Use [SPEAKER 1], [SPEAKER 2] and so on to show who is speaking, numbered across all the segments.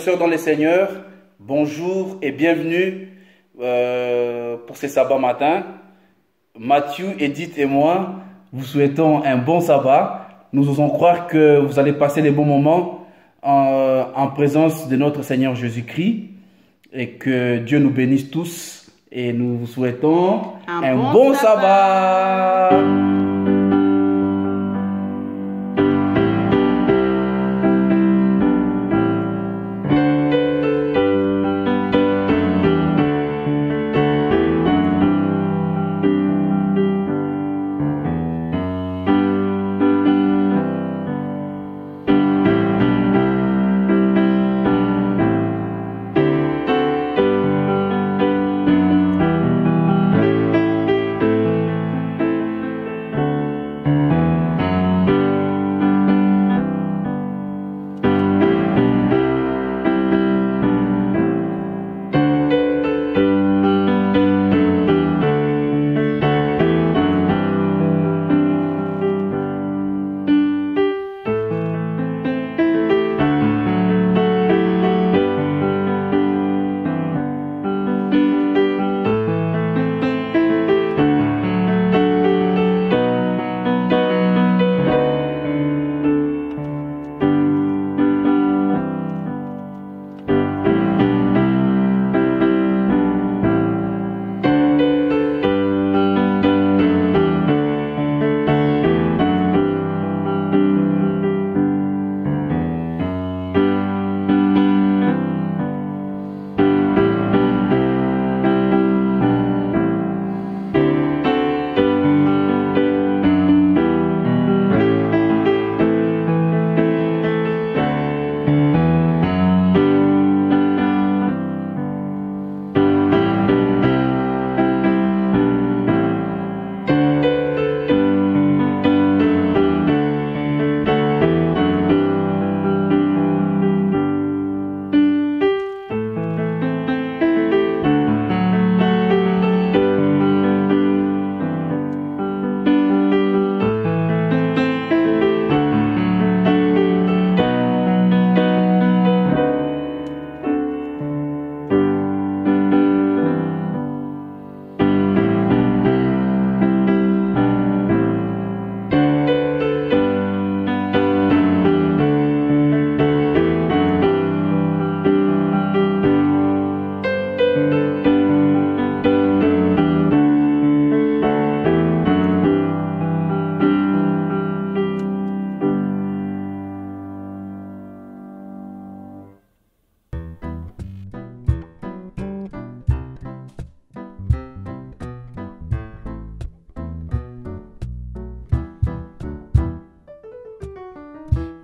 [SPEAKER 1] sœurs dans les Seigneurs, bonjour et bienvenue pour ce sabbat matin. Mathieu, Edith et moi vous souhaitons un bon sabbat. Nous osons croire que vous allez passer des bons moments en présence de notre Seigneur Jésus-Christ et que Dieu nous bénisse tous et nous vous souhaitons un bon sabbat.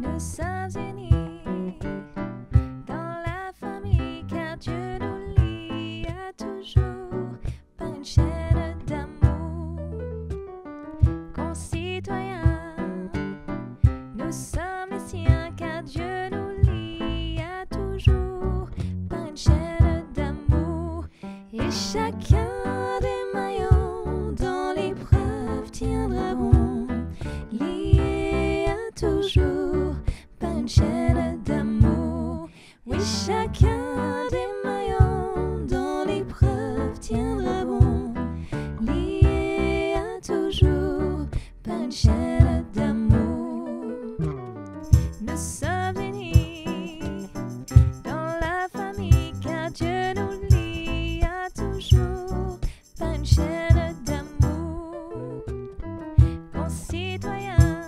[SPEAKER 2] Nous sommes unis dans la famille car Dieu nous lie à toujours par une chaîne d'amour. Concitoyens, nous sommes les siens car Dieu nous lie à toujours par une chaîne d'amour. Et chacun des maillons dans l'épreuve tiendra bon, lié à toujours par une chaîne d'amour. Oui, chacun des maillons dans l'épreuve tiendra bon, lié à toujours par une chaîne d'amour. Nous sommes unis dans la famille car Dieu nous lie à toujours par une chaîne d'amour. Concitoyens,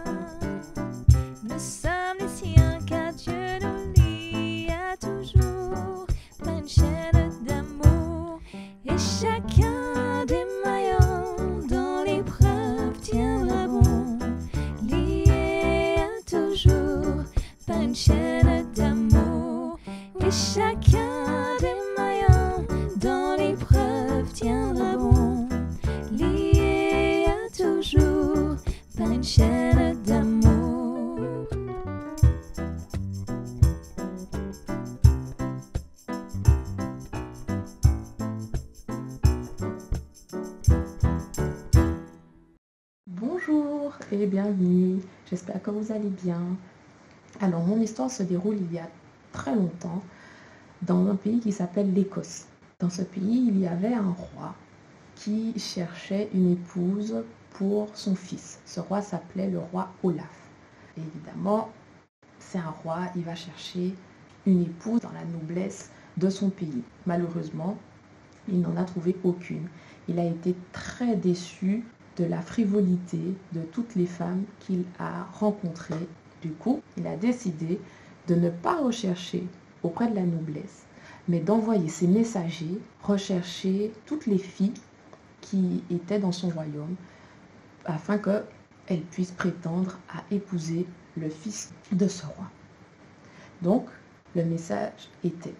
[SPEAKER 2] nous sommes les siens car Dieu nous lie à toujours par une chaîne d'amour. Et chacun des maillons dans l'épreuve tiendra bon, lié à toujours par une chaîne d'amour. Oui, chacun des maillons dans l'épreuve tiendra bon, lié à toujours par une chaîne d'amour.
[SPEAKER 3] Bonjour et bienvenue, j'espère que vous allez bien. Alors mon histoire se déroule il y a très longtemps. dans un pays qui s'appelle l'Écosse. Dans ce pays, il y avait un roi qui cherchait une épouse pour son fils. Ce roi s'appelait le roi Olaf. Et évidemment, c'est un roi, il va chercher une épouse dans la noblesse de son pays. Malheureusement, il n'en a trouvé aucune. Il a été très déçu de la frivolité de toutes les femmes qu'il a rencontrées. Du coup, il a décidé de ne pas rechercher auprès de la noblesse, mais d'envoyer ses messagers rechercher toutes les filles qui étaient dans son royaume afin qu'elles puissent prétendre à épouser le fils de ce roi. Donc, le message était: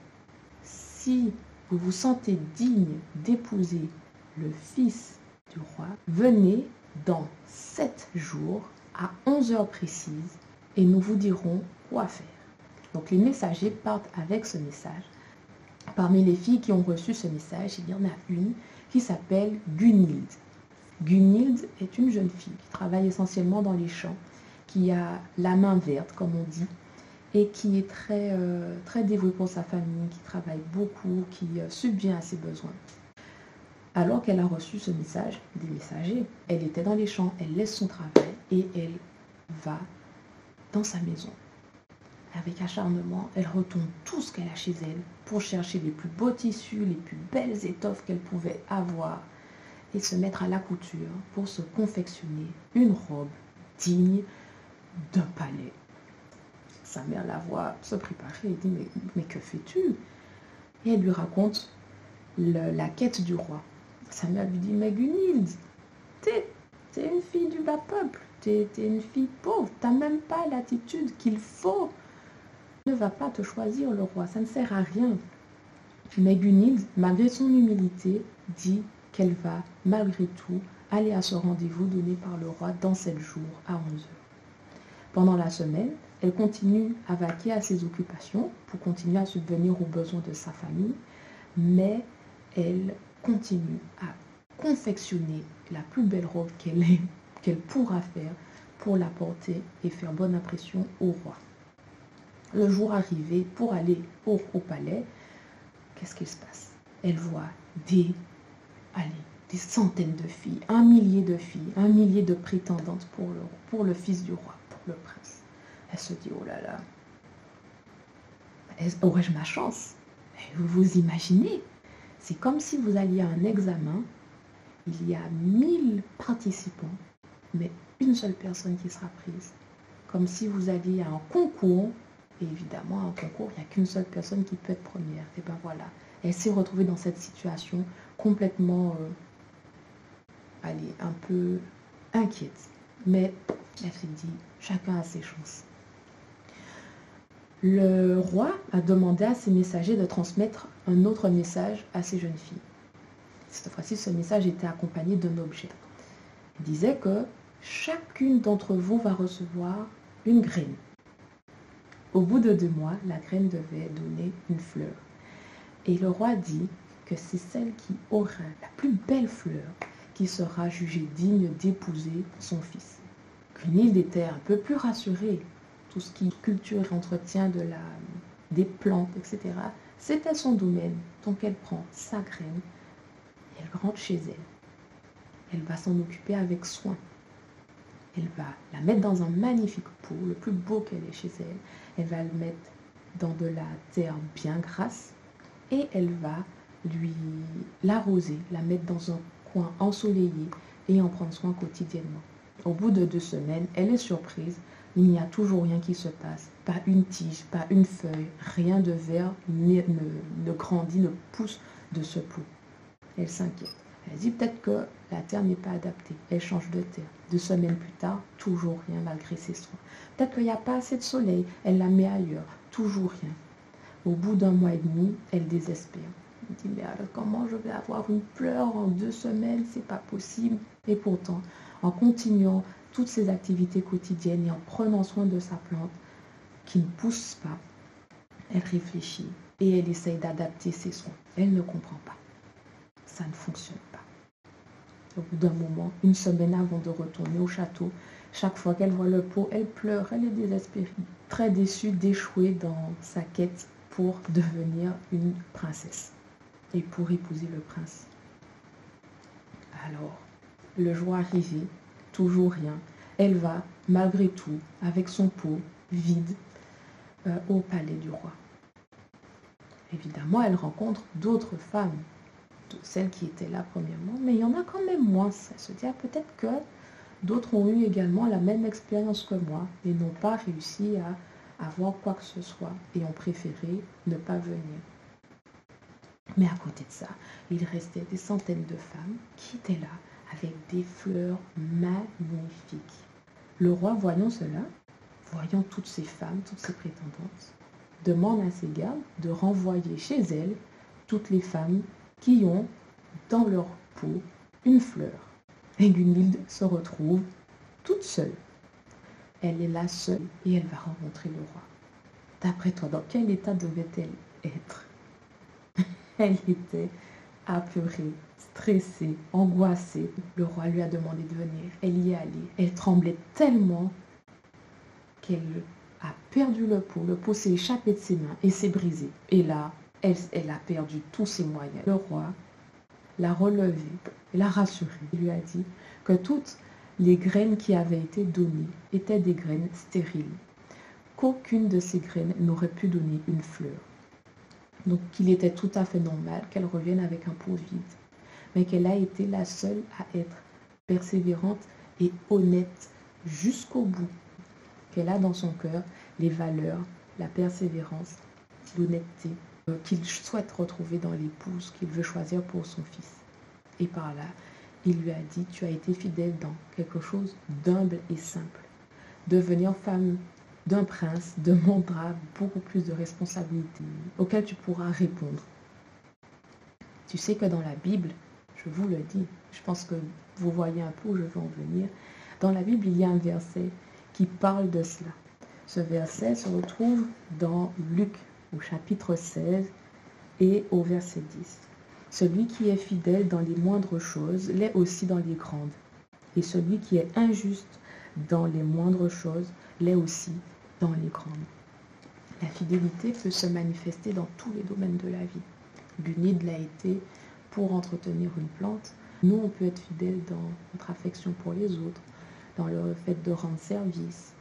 [SPEAKER 3] si vous vous sentez digne d'épouser le fils du roi, venez dans 7 jours à 11 heures précises et nous vous dirons quoi faire. Donc les messagers partent avec ce message. Parmi les filles qui ont reçu ce message, il y en a une qui s'appelle Gunhild. Gunhild est une jeune fille qui travaille essentiellement dans les champs, qui a la main verte, comme on dit, et qui est très dévouée pour sa famille, qui travaille beaucoup, qui subvient à ses besoins. Alors qu'elle a reçu ce message des messagers, elle était dans les champs, elle laisse son travail et elle va dans sa maison. Avec acharnement, elle retourne tout ce qu'elle a chez elle pour chercher les plus beaux tissus, les plus belles étoffes qu'elle pouvait avoir et se mettre à la couture pour se confectionner une robe digne d'un palais. Sa mère la voit se préparer et dit mais que fais-tu? Et elle lui raconte la quête du roi. Sa mère lui dit: mais Gunhild, t'es une fille du bas peuple, t'es une fille pauvre, t'as même pas l'attitude qu'il faut. Ne va pas te choisir le roi, ça ne sert à rien. Mais Gunhild, malgré son humilité, dit qu'elle va malgré tout aller à ce rendez-vous donné par le roi dans 7 jours à 11 heures. Pendant la semaine, elle continue à vaquer à ses occupations pour continuer à subvenir aux besoins de sa famille, mais elle continue à confectionner la plus belle robe qu'elle pourra faire pour la porter et faire bonne impression au roi. Le jour arrivé, pour aller au palais, qu'est-ce qui se passe? Elle voit des centaines de filles, 1 millier de filles, 1 millier de prétendantes pour le fils du roi, pour le prince. Elle se dit: oh là là, aurais-je ma chance? Vous vous imaginez? C'est comme si vous alliez à un examen, il y a 1000 participants, mais une seule personne qui sera prise. Comme si vous alliez à un concours, et évidemment, à un concours, il n'y a qu'une seule personne qui peut être première. Et ben voilà, elle s'est retrouvée dans cette situation complètement, un peu inquiète. Mais elle s'est dit: chacun a ses chances. Le roi a demandé à ses messagers de transmettre un autre message à ces jeunes filles. Cette fois-ci, ce message était accompagné d'un objet. Il disait que chacune d'entre vous va recevoir une graine. Au bout de 2 mois, la graine devait donner une fleur. Et le roi dit que c'est celle qui aura la plus belle fleur qui sera jugée digne d'épouser son fils. Gunhild était un peu plus rassurée. Tout ce qui est culture et entretien des plantes, etc. C'était son domaine. Donc elle prend sa graine et elle rentre chez elle. Elle va s'en occuper avec soin. Elle va la mettre dans un magnifique pot, le plus beau qu'elle ait chez elle. Elle va le mettre dans de la terre bien grasse et elle va l'arroser, la mettre dans un coin ensoleillé et en prendre soin quotidiennement. Au bout de 2 semaines, elle est surprise. Il n'y a toujours rien qui se passe. Pas une tige, pas une feuille, rien de vert ne grandit, ne pousse de ce pot. Elle s'inquiète. Elle dit peut-être que la terre n'est pas adaptée. Elle change de terre. 2 semaines plus tard, toujours rien malgré ses soins. Peut-être qu'il n'y a pas assez de soleil. Elle la met ailleurs. Toujours rien. Au bout d'1 mois et demi, elle désespère. Elle dit mais alors comment je vais avoir une fleur en 2 semaines? C'est pas possible. Et pourtant, en continuant toutes ses activités quotidiennes et en prenant soin de sa plante qui ne pousse pas, elle réfléchit et elle essaye d'adapter ses soins. Elle ne comprend pas. Ça ne fonctionne pas. Au bout d'un moment, 1 semaine avant de retourner au château, chaque fois qu'elle voit le pot, elle pleure, elle est désespérée, très déçue d'échouer dans sa quête pour devenir une princesse et pour épouser le prince. Alors, le jour arrivé, toujours rien. Elle va, malgré tout, avec son pot vide, au palais du roi. Évidemment, elle rencontre d'autres femmes, celles qui étaient là premièrement, mais il y en a quand même moins. Elle se dit, ah, peut-être que d'autres ont eu également la même expérience que moi et n'ont pas réussi à avoir quoi que ce soit et ont préféré ne pas venir. Mais à côté de ça, il restait des centaines de femmes qui étaient là avec des fleurs magnifiques. Le roi, voyant cela, voyant toutes ces femmes, toutes ces prétendantes, demande à ses gardes de renvoyer chez elles toutes les femmes qui ont dans leur peau une fleur. Et Gunhild se retrouve toute seule. Elle est la seule et elle va rencontrer le roi. D'après toi, dans quel état devait-elle être? Elle était apeurée, stressée, angoissée. Le roi lui a demandé de venir. Elle y est allée. Elle tremblait tellement qu'elle a perdu le pot. Le pot s'est échappé de ses mains et s'est brisé. Et là, elle a perdu tous ses moyens. Le roi l'a relevée, l'a rassurée. Il lui a dit que toutes les graines qui avaient été données étaient des graines stériles. Qu'aucune de ces graines n'aurait pu donner une fleur. Donc qu'il était tout à fait normal qu'elle revienne avec un pot vide. Mais qu'elle a été la seule à être persévérante et honnête jusqu'au bout. Qu'elle a dans son cœur les valeurs, la persévérance, l'honnêteté qu'il souhaite retrouver dans l'épouse qu'il veut choisir pour son fils. Et par là, il lui a dit, tu as été fidèle dans quelque chose d'humble et simple. Devenir femme d'un prince demandera beaucoup plus de responsabilités auxquelles tu pourras répondre. Tu sais que dans la Bible, je vous le dis, je pense que vous voyez un peu où je veux en venir, dans la Bible, il y a un verset qui parle de cela. Ce verset se retrouve dans Luc, au chapitre 16 et au verset 10. Celui qui est fidèle dans les moindres choses l'est aussi dans les grandes. Et celui qui est injuste dans les moindres choses l'est aussi dans les grandes. La fidélité peut se manifester dans tous les domaines de la vie. Gunhild l'a été pour entretenir une plante. Nous, on peut être fidèle dans notre affection pour les autres, dans le fait de rendre service,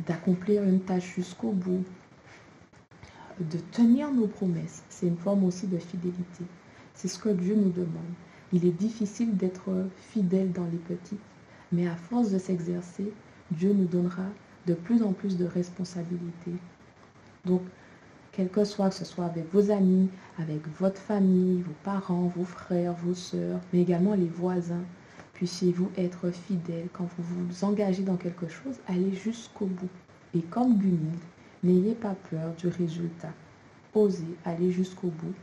[SPEAKER 3] d'accomplir une tâche jusqu'au bout, de tenir nos promesses. C'est une forme aussi de fidélité. C'est ce que Dieu nous demande. Il est difficile d'être fidèle dans les petites, mais à force de s'exercer, Dieu nous donnera de plus en plus de responsabilités. Donc, quel que ce soit avec vos amis, avec votre famille, vos parents, vos frères, vos sœurs, mais également les voisins, puissiez-vous être fidèles quand vous vous engagez dans quelque chose, allez jusqu'au bout. Et comme Gunhild, n'ayez pas peur du résultat. Osez aller jusqu'au bout.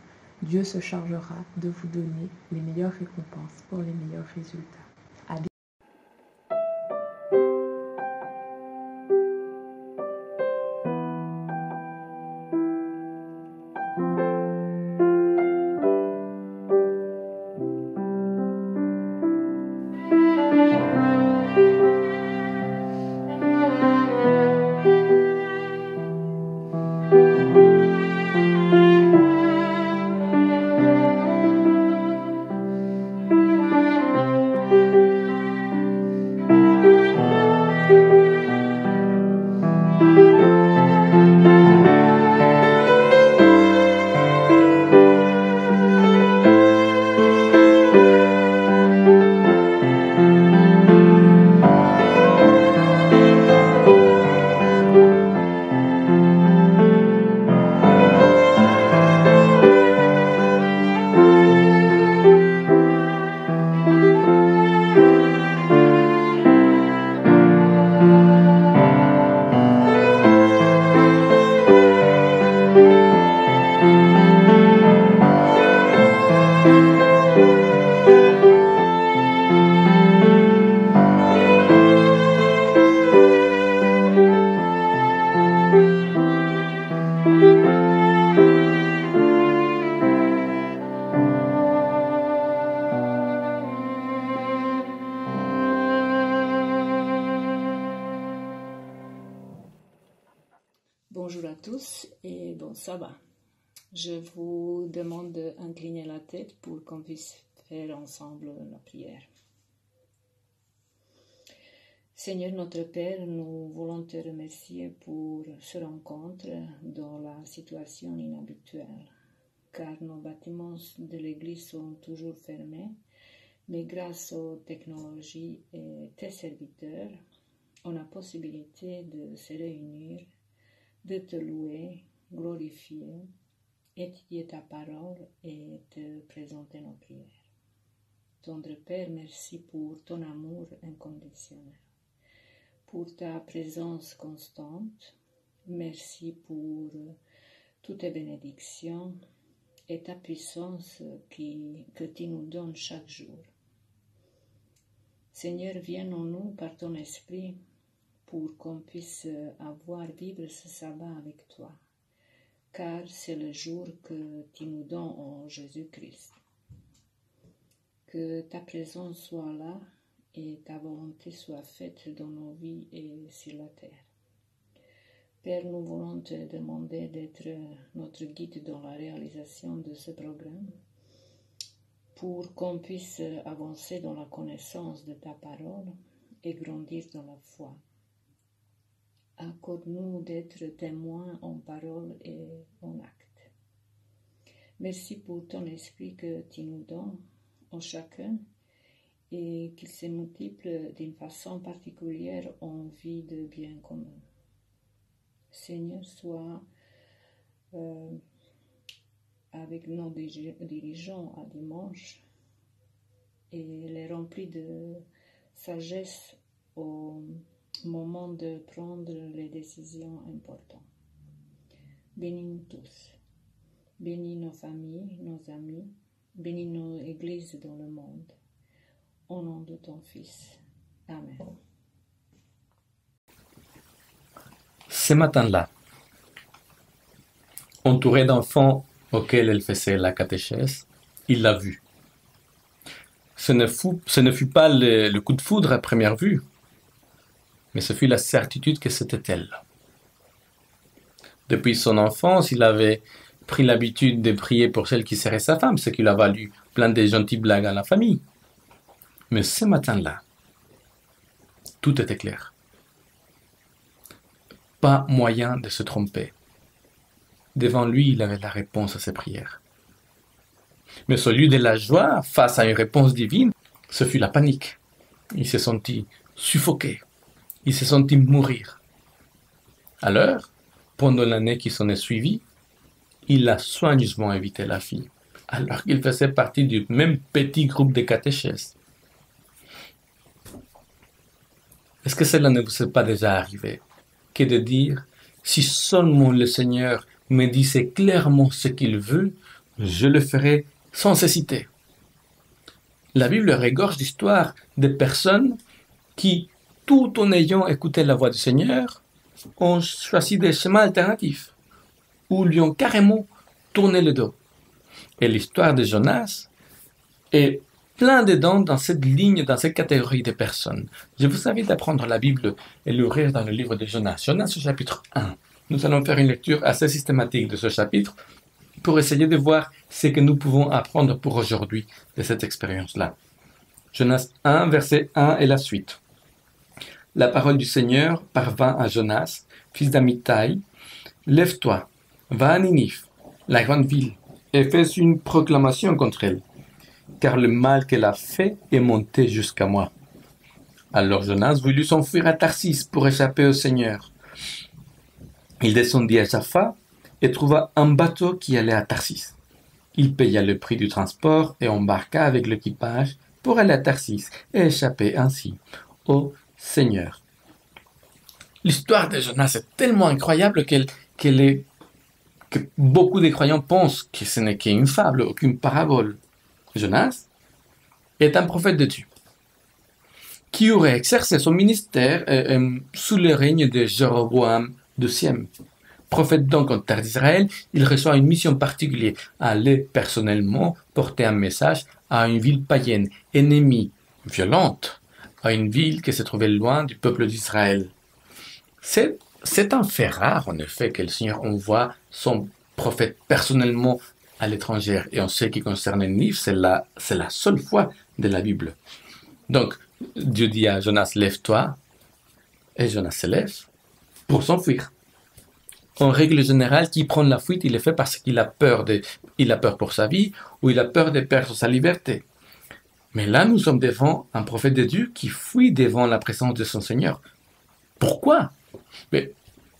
[SPEAKER 3] Dieu se chargera de vous donner les meilleures récompenses pour les meilleurs résultats.
[SPEAKER 4] Bonjour à tous et bon sabbat. Je vous demande d'incliner la tête pour qu'on puisse faire ensemble la prière. Seigneur notre Père, nous voulons te remercier pour ce rencontre dans la situation inhabituelle, car nos bâtiments de l'Église sont toujours fermés, mais grâce aux technologies et tes serviteurs, on a possibilité de se réunir, de te louer, glorifier, étudier ta parole et te présenter nos prières. Tendre Père, merci pour ton amour inconditionnel, pour ta présence constante. Merci pour toutes tes bénédictions et ta puissance que tu nous donnes chaque jour. Seigneur, viens en nous par ton esprit pour qu'on puisse vivre ce sabbat avec toi, car c'est le jour que tu nous donnes en Jésus-Christ. Que ta présence soit là et ta volonté soit faite dans nos vies et sur la terre. Père, nous voulons te demander d'être notre guide dans la réalisation de ce programme pour qu'on puisse avancer dans la connaissance de ta parole et grandir dans la foi. Accorde-nous d'être témoins en parole et en acte. Merci pour ton esprit que tu nous donnes en chacun et qu'il se multiplie d'une façon particulière en vie de bien commun. Seigneur, sois avec nos dirigeants à dimanche et les remplis de sagesse au moment de prendre les décisions importantes. Bénis-nous tous. Bénis nos familles, nos amis. Bénis nos églises dans le monde. Au nom de ton Fils. Amen.
[SPEAKER 5] Ce matin-là, entouré d'enfants auxquels elle faisait la catéchèse, il l'a vue. Ce ne fut pas le coup de foudre à première vue, mais ce fut la certitude que c'était elle. Depuis son enfance, il avait pris l'habitude de prier pour celle qui serait sa femme, ce qui lui a valu plein de gentilles blagues à la famille. Mais ce matin-là, tout était clair. Pas moyen de se tromper. Devant lui, il avait la réponse à ses prières. Mais au lieu de la joie face à une réponse divine, ce fut la panique. Il s'est senti suffoqué. Il s'est senti mourir. Alors, pendant l'année qui s'en est suivie, il a soigneusement évité la fille, alors qu'il faisait partie du même petit groupe de catéchèses. Est-ce que cela ne vous est pas déjà arrivé, que de dire, si seulement le Seigneur me disait clairement ce qu'il veut, je le ferai sans hésiter. La Bible regorge d'histoires de personnes qui, tout en ayant écouté la voix du Seigneur, ont choisi des chemins alternatifs, ou lui ont carrément tourné le dos. Et l'histoire de Jonas est plein dedans dans cette ligne, dans cette catégorie de personnes. Je vous invite à prendre la Bible et l'ouvrir dans le livre de Jonas. Jonas au chapitre 1. Nous allons faire une lecture assez systématique de ce chapitre pour essayer de voir ce que nous pouvons apprendre pour aujourd'hui de cette expérience-là. Jonas 1, verset 1 et la suite. La parole du Seigneur parvint à Jonas, fils d'Amittai. Lève-toi, va à Ninive, la grande ville, et fais une proclamation contre elle, car le mal qu'elle a fait est monté jusqu'à moi. Alors Jonas voulut s'enfuir à Tarsis pour échapper au Seigneur. Il descendit à Jaffa et trouva un bateau qui allait à Tarsis. Il paya le prix du transport et embarqua avec l'équipage pour aller à Tarsis et échapper ainsi au Seigneur. L'histoire de Jonas est tellement incroyable que beaucoup de croyants pensent que ce n'est qu'une fable, aucune parabole. Jonas est un prophète de Dieu qui aurait exercé son ministère sous le règne de Jéroboam II. Prophète donc en terre d'Israël, il reçoit une mission particulière, aller personnellement porter un message à une ville païenne, ennemie, violente, à une ville qui se trouvait loin du peuple d'Israël. C'est un fait rare, en effet, que le Seigneur envoie son prophète personnellement à l'étranger. Et en ce qui concerne Ninive, c'est la seule fois de la Bible. Donc, Dieu dit à Jonas, lève-toi, et Jonas se lève pour s'enfuir. En règle générale, qui prend la fuite, il le fait parce qu'il a peur pour sa vie, ou il a peur de perdre sa liberté. Mais là, nous sommes devant un prophète de Dieu qui fuit devant la présence de son Seigneur. Pourquoi? Mais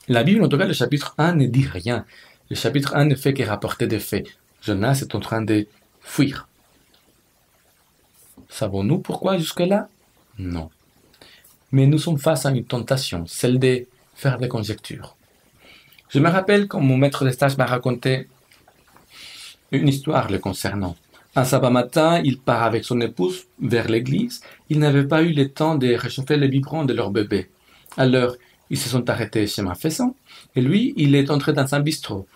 [SPEAKER 5] la Bible, en tout cas, le chapitre 1 ne dit rien. Le chapitre 1 ne fait que rapporter des faits. Jonas est en train de fuir. Savons-nous pourquoi jusque-là? Non. Mais nous sommes face à une tentation, celle de faire des conjectures. Je me rappelle quand mon maître de stage m'a raconté une histoire le concernant. Un sabbat matin, il part avec son épouse vers l'église. Ils n'avaient pas eu le temps de réchauffer les biberons de leur bébé. Alors, ils se sont arrêtés chemin faisant. Et lui, il est entré dans un bistrot.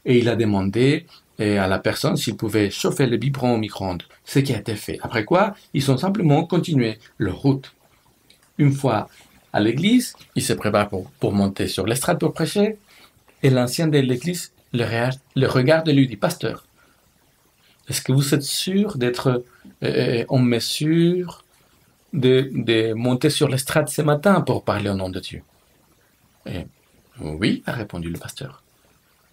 [SPEAKER 5] Et il a demandé à la personne s'il pouvait chauffer les biberons au micro-ondes. Ce qui a été fait. Après quoi, ils ont simplement continué leur route. Une fois à l'église, il se prépare pour monter sur l'estrade pour prêcher. Et l'ancien de l'église le regarde et lui dit, « Pasteur, est-ce que vous êtes sûr d'être en mesure de monter sur l'estrade ce matin pour parler au nom de Dieu ?» Et, « Oui, » a répondu le pasteur.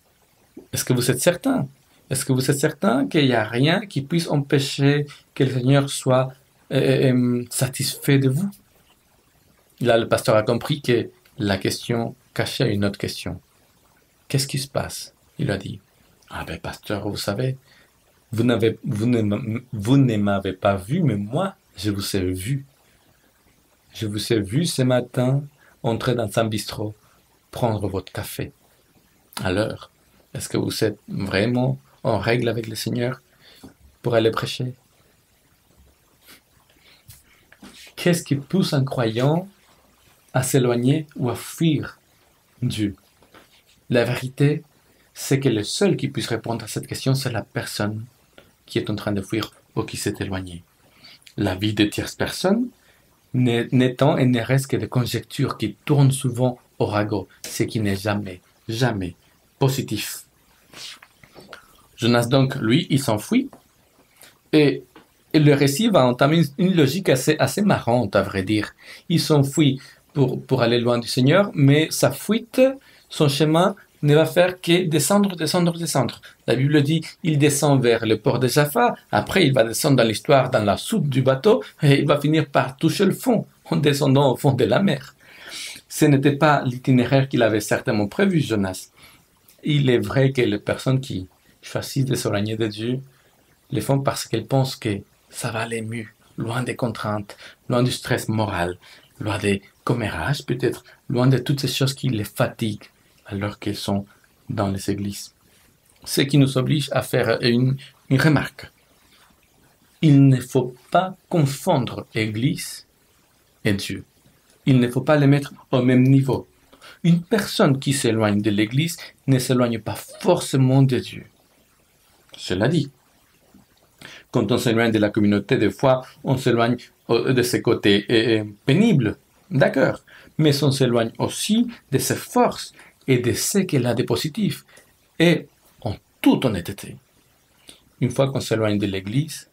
[SPEAKER 5] « Est-ce que vous êtes certain? Est-ce que vous êtes certain qu'il n'y a rien qui puisse empêcher que le Seigneur soit satisfait de vous ?» Là, le pasteur a compris que la question cachait une autre question. « Qu'est-ce qui se passe ?» Il a dit. « Ah ben, pasteur, vous savez, vous ne m'avez pas vu, mais moi, je vous ai vu. Je vous ai vu ce matin entrer dans un bistrot, prendre votre café. Alors, est-ce que vous êtes vraiment en règle avec le Seigneur pour aller prêcher? » Qu'est-ce qui pousse un croyant à s'éloigner ou à fuir Dieu? La vérité, c'est que le seul qui puisse répondre à cette question, c'est la personne qui est en train de fuir ou qui s'est éloignée. La vie de tierces personnes n'étant et ne reste que des conjectures qui tournent souvent au ragot, ce qui n'est jamais, jamais positif. Jonas donc, lui, il s'enfuit et le récit va entamer une logique assez marrante, à vrai dire. Il s'enfuit pour aller loin du Seigneur, mais sa fuite, son chemin, ne va faire que descendre. La Bible dit, il descend vers le port de Jaffa, après il va descendre dans l'histoire, dans la soute du bateau, et il va finir par toucher le fond, en descendant au fond de la mer. Ce n'était pas l'itinéraire qu'il avait certainement prévu, Jonas. Il est vrai que les personnes qui choisissent de s'éloigner de Dieu, le font parce qu'elles pensent que ça va aller mieux, loin des contraintes, loin du stress moral, loin des commérages peut-être, loin de toutes ces choses qui les fatiguent, alors qu'ils sont dans les églises. Ce qui nous oblige à faire une remarque. Il ne faut pas confondre Église et Dieu. Il ne faut pas les mettre au même niveau. Une personne qui s'éloigne de l'Église ne s'éloigne pas forcément de Dieu. Cela dit, quand on s'éloigne de la communauté, des fois, on s'éloigne de ses côtés pénibles, d'accord, mais on s'éloigne aussi de ses forces et de ce qu'elle a de positif, et en toute honnêteté. Une fois qu'on s'éloigne de l'Église,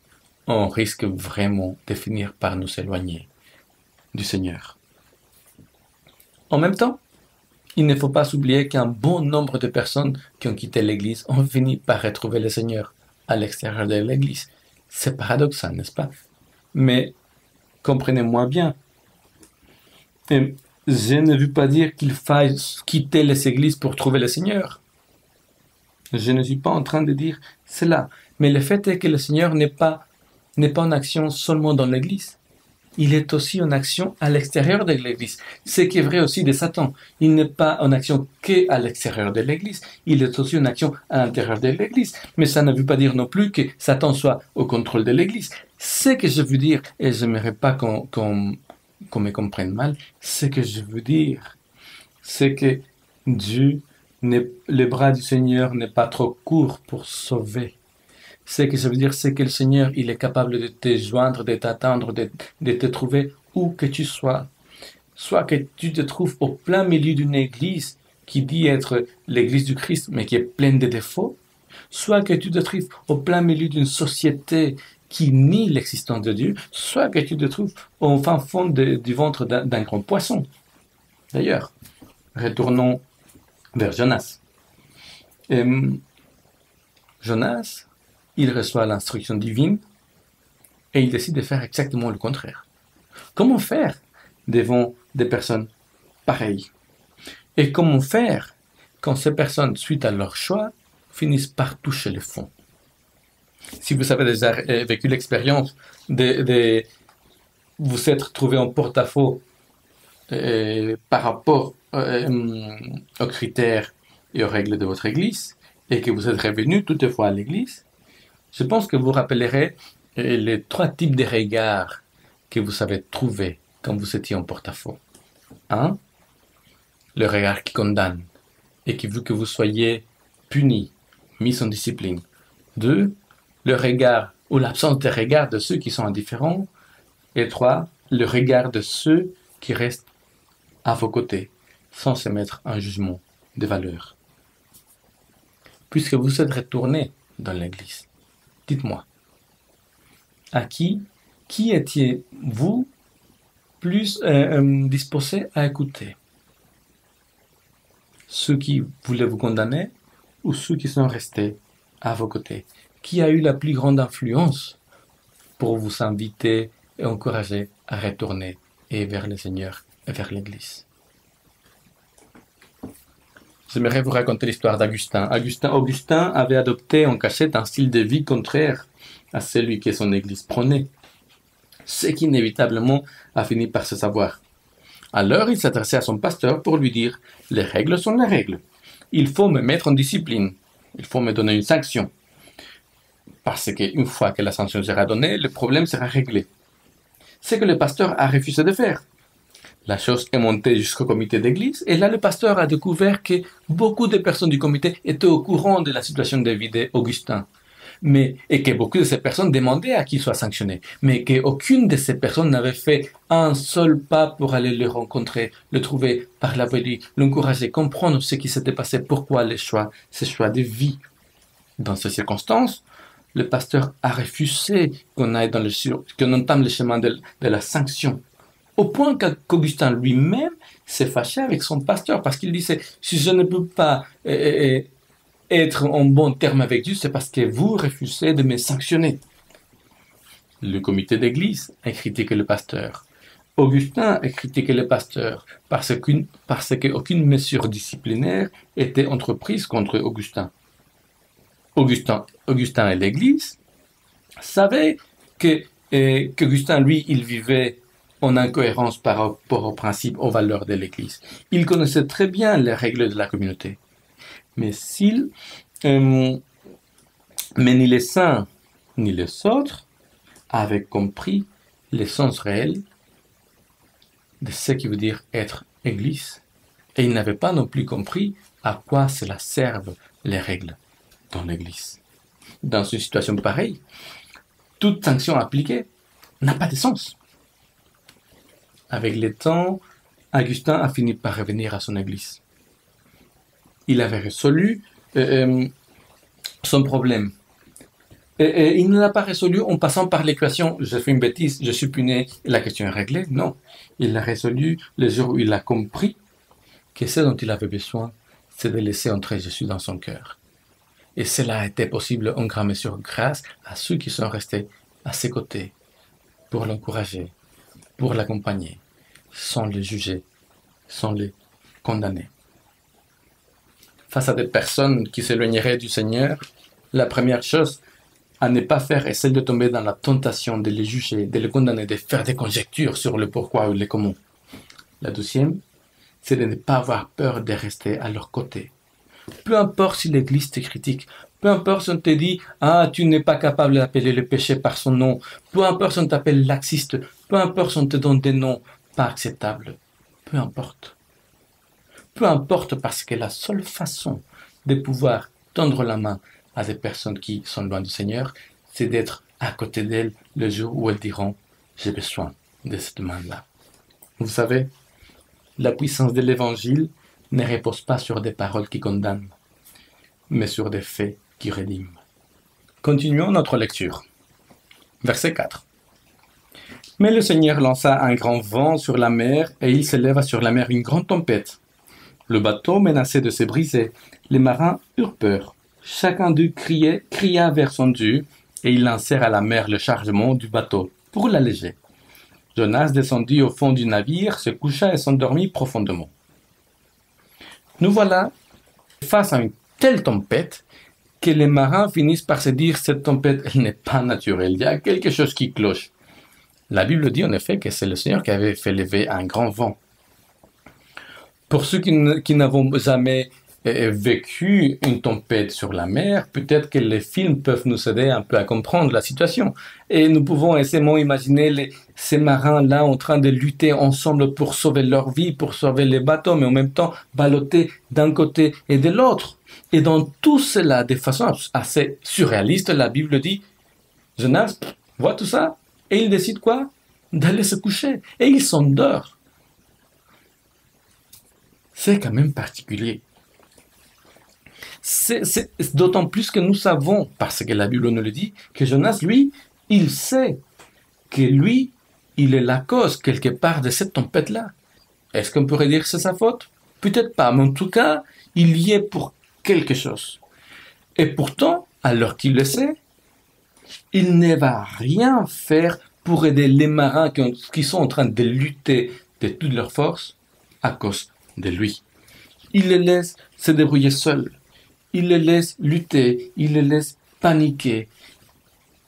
[SPEAKER 5] on risque vraiment de finir par nous éloigner du Seigneur. En même temps, il ne faut pas oublier qu'un bon nombre de personnes qui ont quitté l'Église ont fini par retrouver le Seigneur à l'extérieur de l'Église. C'est paradoxal, n'est-ce pas? Mais comprenez-moi bien. Je ne veux pas dire qu'il faille quitter les églises pour trouver le Seigneur. Je ne suis pas en train de dire cela. Mais le fait est que le Seigneur n'est pas en action seulement dans l'église. Il est aussi en action à l'extérieur de l'église. Ce qui est vrai aussi de Satan. Il n'est pas en action qu'à l'extérieur de l'église. Il est aussi en action à l'intérieur de l'église. Mais ça ne veut pas dire non plus que Satan soit au contrôle de l'église. Ce que je veux dire, et je n'aimerais pas qu'on me comprenne mal, ce que je veux dire, c'est que le bras du Seigneur n'est pas trop court pour sauver. Ce que je veux dire, c'est que le Seigneur, il est capable de te joindre, de t'attendre, de te trouver où que tu sois. Soit que tu te trouves au plein milieu d'une église qui dit être l'Église du Christ, mais qui est pleine de défauts, soit que tu te trouves au plein milieu d'une société qui nie l'existence de Dieu, soit que tu te trouves au fin fond du ventre d'un grand poisson. D'ailleurs, retournons vers Jonas. Jonas, il reçoit l'instruction divine et il décide de faire exactement le contraire. Comment faire devant des personnes pareilles? Et comment faire quand ces personnes, suite à leur choix, finissent par toucher le fond? Si vous avez déjà vécu l'expérience de vous être trouvé en porte-à-faux par rapport aux critères et aux règles de votre église, et que vous êtes revenu toutefois à l'église, je pense que vous rappellerez les 3 types de regards que vous avez trouvés quand vous étiez en porte-à-faux. 1. Le regard qui condamne et qui veut que vous soyez puni, mis en discipline. 2. Le regard ou l'absence de regard de ceux qui sont indifférents. Et 3. Le regard de ceux qui restent à vos côtés, sans se mettre en jugement de valeur. Puisque vous êtes retourné dans l'église, dites-moi, à qui étiez-vous plus disposé à écouter? Ceux qui voulaient vous condamner ou ceux qui sont restés à vos côtés? Qui a eu la plus grande influence pour vous inviter et encourager à retourner et vers le Seigneur et vers l'Église? J'aimerais vous raconter l'histoire d'Augustin. Augustin avait adopté en cachette un style de vie contraire à celui que son Église prônait, ce qui inévitablement a fini par se savoir. Alors il s'adressait à son pasteur pour lui dire « Les règles sont les règles. Il faut me mettre en discipline. Il faut me donner une sanction. Parce qu'une fois que la sanction sera donnée, le problème sera réglé. » Ce que le pasteur a refusé de faire. La chose est montée jusqu'au comité d'église et là le pasteur a découvert que beaucoup de personnes du comité étaient au courant de la situation de vie d'Augustin. Et que beaucoup de ces personnes demandaient à qu'il soit sanctionné, mais qu'aucune de ces personnes n'avait fait un seul pas pour aller le rencontrer, le trouver, parler avec lui, l'encourager, comprendre ce qui s'était passé, pourquoi ces choix de vie. Dans ces circonstances, le pasteur a refusé qu'on entame le chemin de la sanction, au point qu'Augustin lui-même s'est fâché avec son pasteur parce qu'il disait « Si je ne peux pas être en bon terme avec Dieu, c'est parce que vous refusez de me sanctionner. » Le comité d'église a critiqué le pasteur. Augustin a critiqué le pasteur parce qu'aucune mesure disciplinaire était entreprise contre Augustin. Augustin et l'église savaient qu'Augustin, lui, il vivait en incohérence par rapport aux principes, aux valeurs de l'église. Il connaissait très bien les règles de la communauté. Mais ni les uns ni les autres avaient compris l'essence réelle de ce qui veut dire être Église. Et ils n'avaient pas non plus compris à quoi cela servent les règles dans l'Église. Dans une situation pareille, toute sanction appliquée n'a pas de sens. Avec le temps, Augustin a fini par revenir à son Église. Il avait résolu son problème. Et il ne l'a pas résolu en passant par l'équation « je fais une bêtise, je suis puni, la question est réglée ». Non, il l'a résolu le jour où il a compris que ce dont il avait besoin, c'est de laisser entrer Jésus dans son cœur. Et cela a été possible en grande mesure grâce à ceux qui sont restés à ses côtés pour l'encourager, pour l'accompagner, sans le juger, sans le condamner. Face à des personnes qui s'éloigneraient du Seigneur, la première chose à ne pas faire est celle de tomber dans la tentation de les juger, de les condamner, de faire des conjectures sur le pourquoi ou le comment. La deuxième, c'est de ne pas avoir peur de rester à leur côté. Peu importe si l'Église te critique, peu importe si on te dit « Ah, tu n'es pas capable d'appeler le péché par son nom », peu importe si on t'appelle laxiste, peu importe si on te donne des noms pas acceptables, peu importe. Peu importe parce que la seule façon de pouvoir tendre la main à des personnes qui sont loin du Seigneur, c'est d'être à côté d'elles le jour où elles diront « J'ai besoin de cette main-là ». Vous savez, la puissance de l'Évangile ne repose pas sur des paroles qui condamnent, mais sur des faits qui rédiment. Continuons notre lecture. Verset 4. Mais le Seigneur lança un grand vent sur la mer, et il s'éleva sur la mer une grande tempête. Le bateau menaçait de se briser. Les marins eurent peur. Chacun d'eux cria vers son Dieu, et ils lancèrent à la mer le chargement du bateau pour l'alléger. Jonas descendit au fond du navire, se coucha et s'endormit profondément. Nous voilà face à une telle tempête que les marins finissent par se dire cette tempête, elle n'est pas naturelle, il y a quelque chose qui cloche. La Bible dit en effet que c'est le Seigneur qui avait fait lever un grand vent. Pour ceux qui n'avons jamais vécu une tempête sur la mer, peut-être que les films peuvent nous aider un peu à comprendre la situation. Et nous pouvons aisément imaginer ces marins-là en train de lutter ensemble pour sauver leur vie, pour sauver les bateaux, mais en même temps balloter d'un côté et de l'autre. Et dans tout cela, de façon assez surréaliste, la Bible dit, Jonas voit tout ça, et il décide quoi? D'aller se coucher. Et il s'endort. C'est quand même particulier. C'est d'autant plus que nous savons, parce que la Bible nous le dit, que Jonas, lui, il sait que lui, il est la cause quelque part de cette tempête-là. Est-ce qu'on pourrait dire que c'est sa faute? Peut-être pas, mais en tout cas, il y est pour quelque chose. Et pourtant, alors qu'il le sait, il ne va rien faire pour aider les marins qui sont en train de lutter de toutes leurs forces à cause de lui. Il les laisse se débrouiller seuls. Il les laisse lutter, il les laisse paniquer.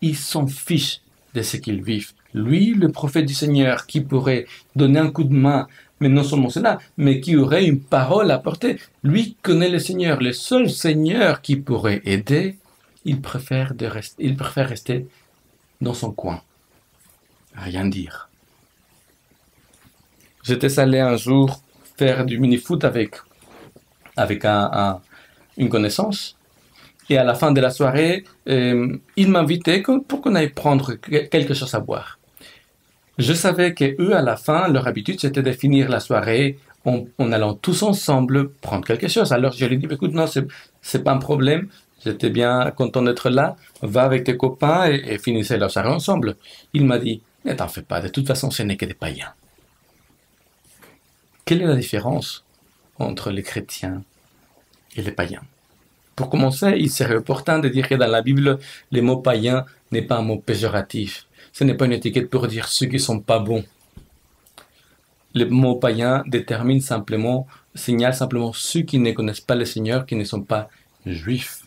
[SPEAKER 5] Il s'en fiche de ce qu'ils vivent. Lui, le prophète du Seigneur, qui pourrait donner un coup de main, mais non seulement cela, mais qui aurait une parole à porter, lui connaît le Seigneur, le seul Seigneur qui pourrait aider, il préfère rester dans son coin, rien dire. J'étais allé un jour faire du mini-foot avec une connaissance. Et à la fin de la soirée, il m'invitait pour qu'on aille prendre quelque chose à boire. Je savais que eux, à la fin, leur habitude, c'était de finir la soirée en allant tous ensemble prendre quelque chose. Alors je lui ai dit, écoute, non, c'est pas un problème. J'étais bien content d'être là. Va avec tes copains et finissez la soirée ensemble. Il m'a dit, ne t'en fais pas. De toute façon, ce n'est que des païens. Quelle est la différence entre les chrétiens et les païens? Pour commencer, il serait opportun de dire que dans la Bible, le mot païen n'est pas un mot péjoratif. Ce n'est pas une étiquette pour dire ceux qui sont pas bons. Le mot païen signale simplement ceux qui ne connaissent pas le Seigneur, qui ne sont pas juifs.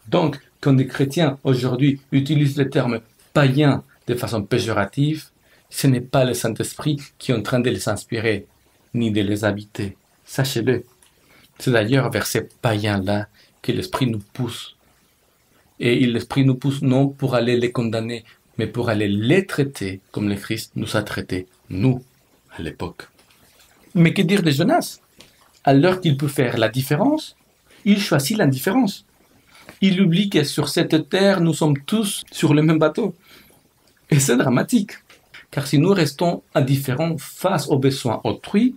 [SPEAKER 5] Donc, quand des chrétiens aujourd'hui utilisent le terme païen de façon péjorative, ce n'est pas le Saint-Esprit qui est en train de les inspirer, ni de les habiter. Sachez-le. C'est d'ailleurs vers ces païens-là que l'Esprit nous pousse. Et l'Esprit nous pousse non pour aller les condamner, mais pour aller les traiter comme le Christ nous a traités, nous, à l'époque. Mais que dire de Jonas? Alors qu'il peut faire la différence, il choisit l'indifférence. Il oublie que sur cette terre, nous sommes tous sur le même bateau. Et c'est dramatique, car si nous restons indifférents face aux besoins autrui,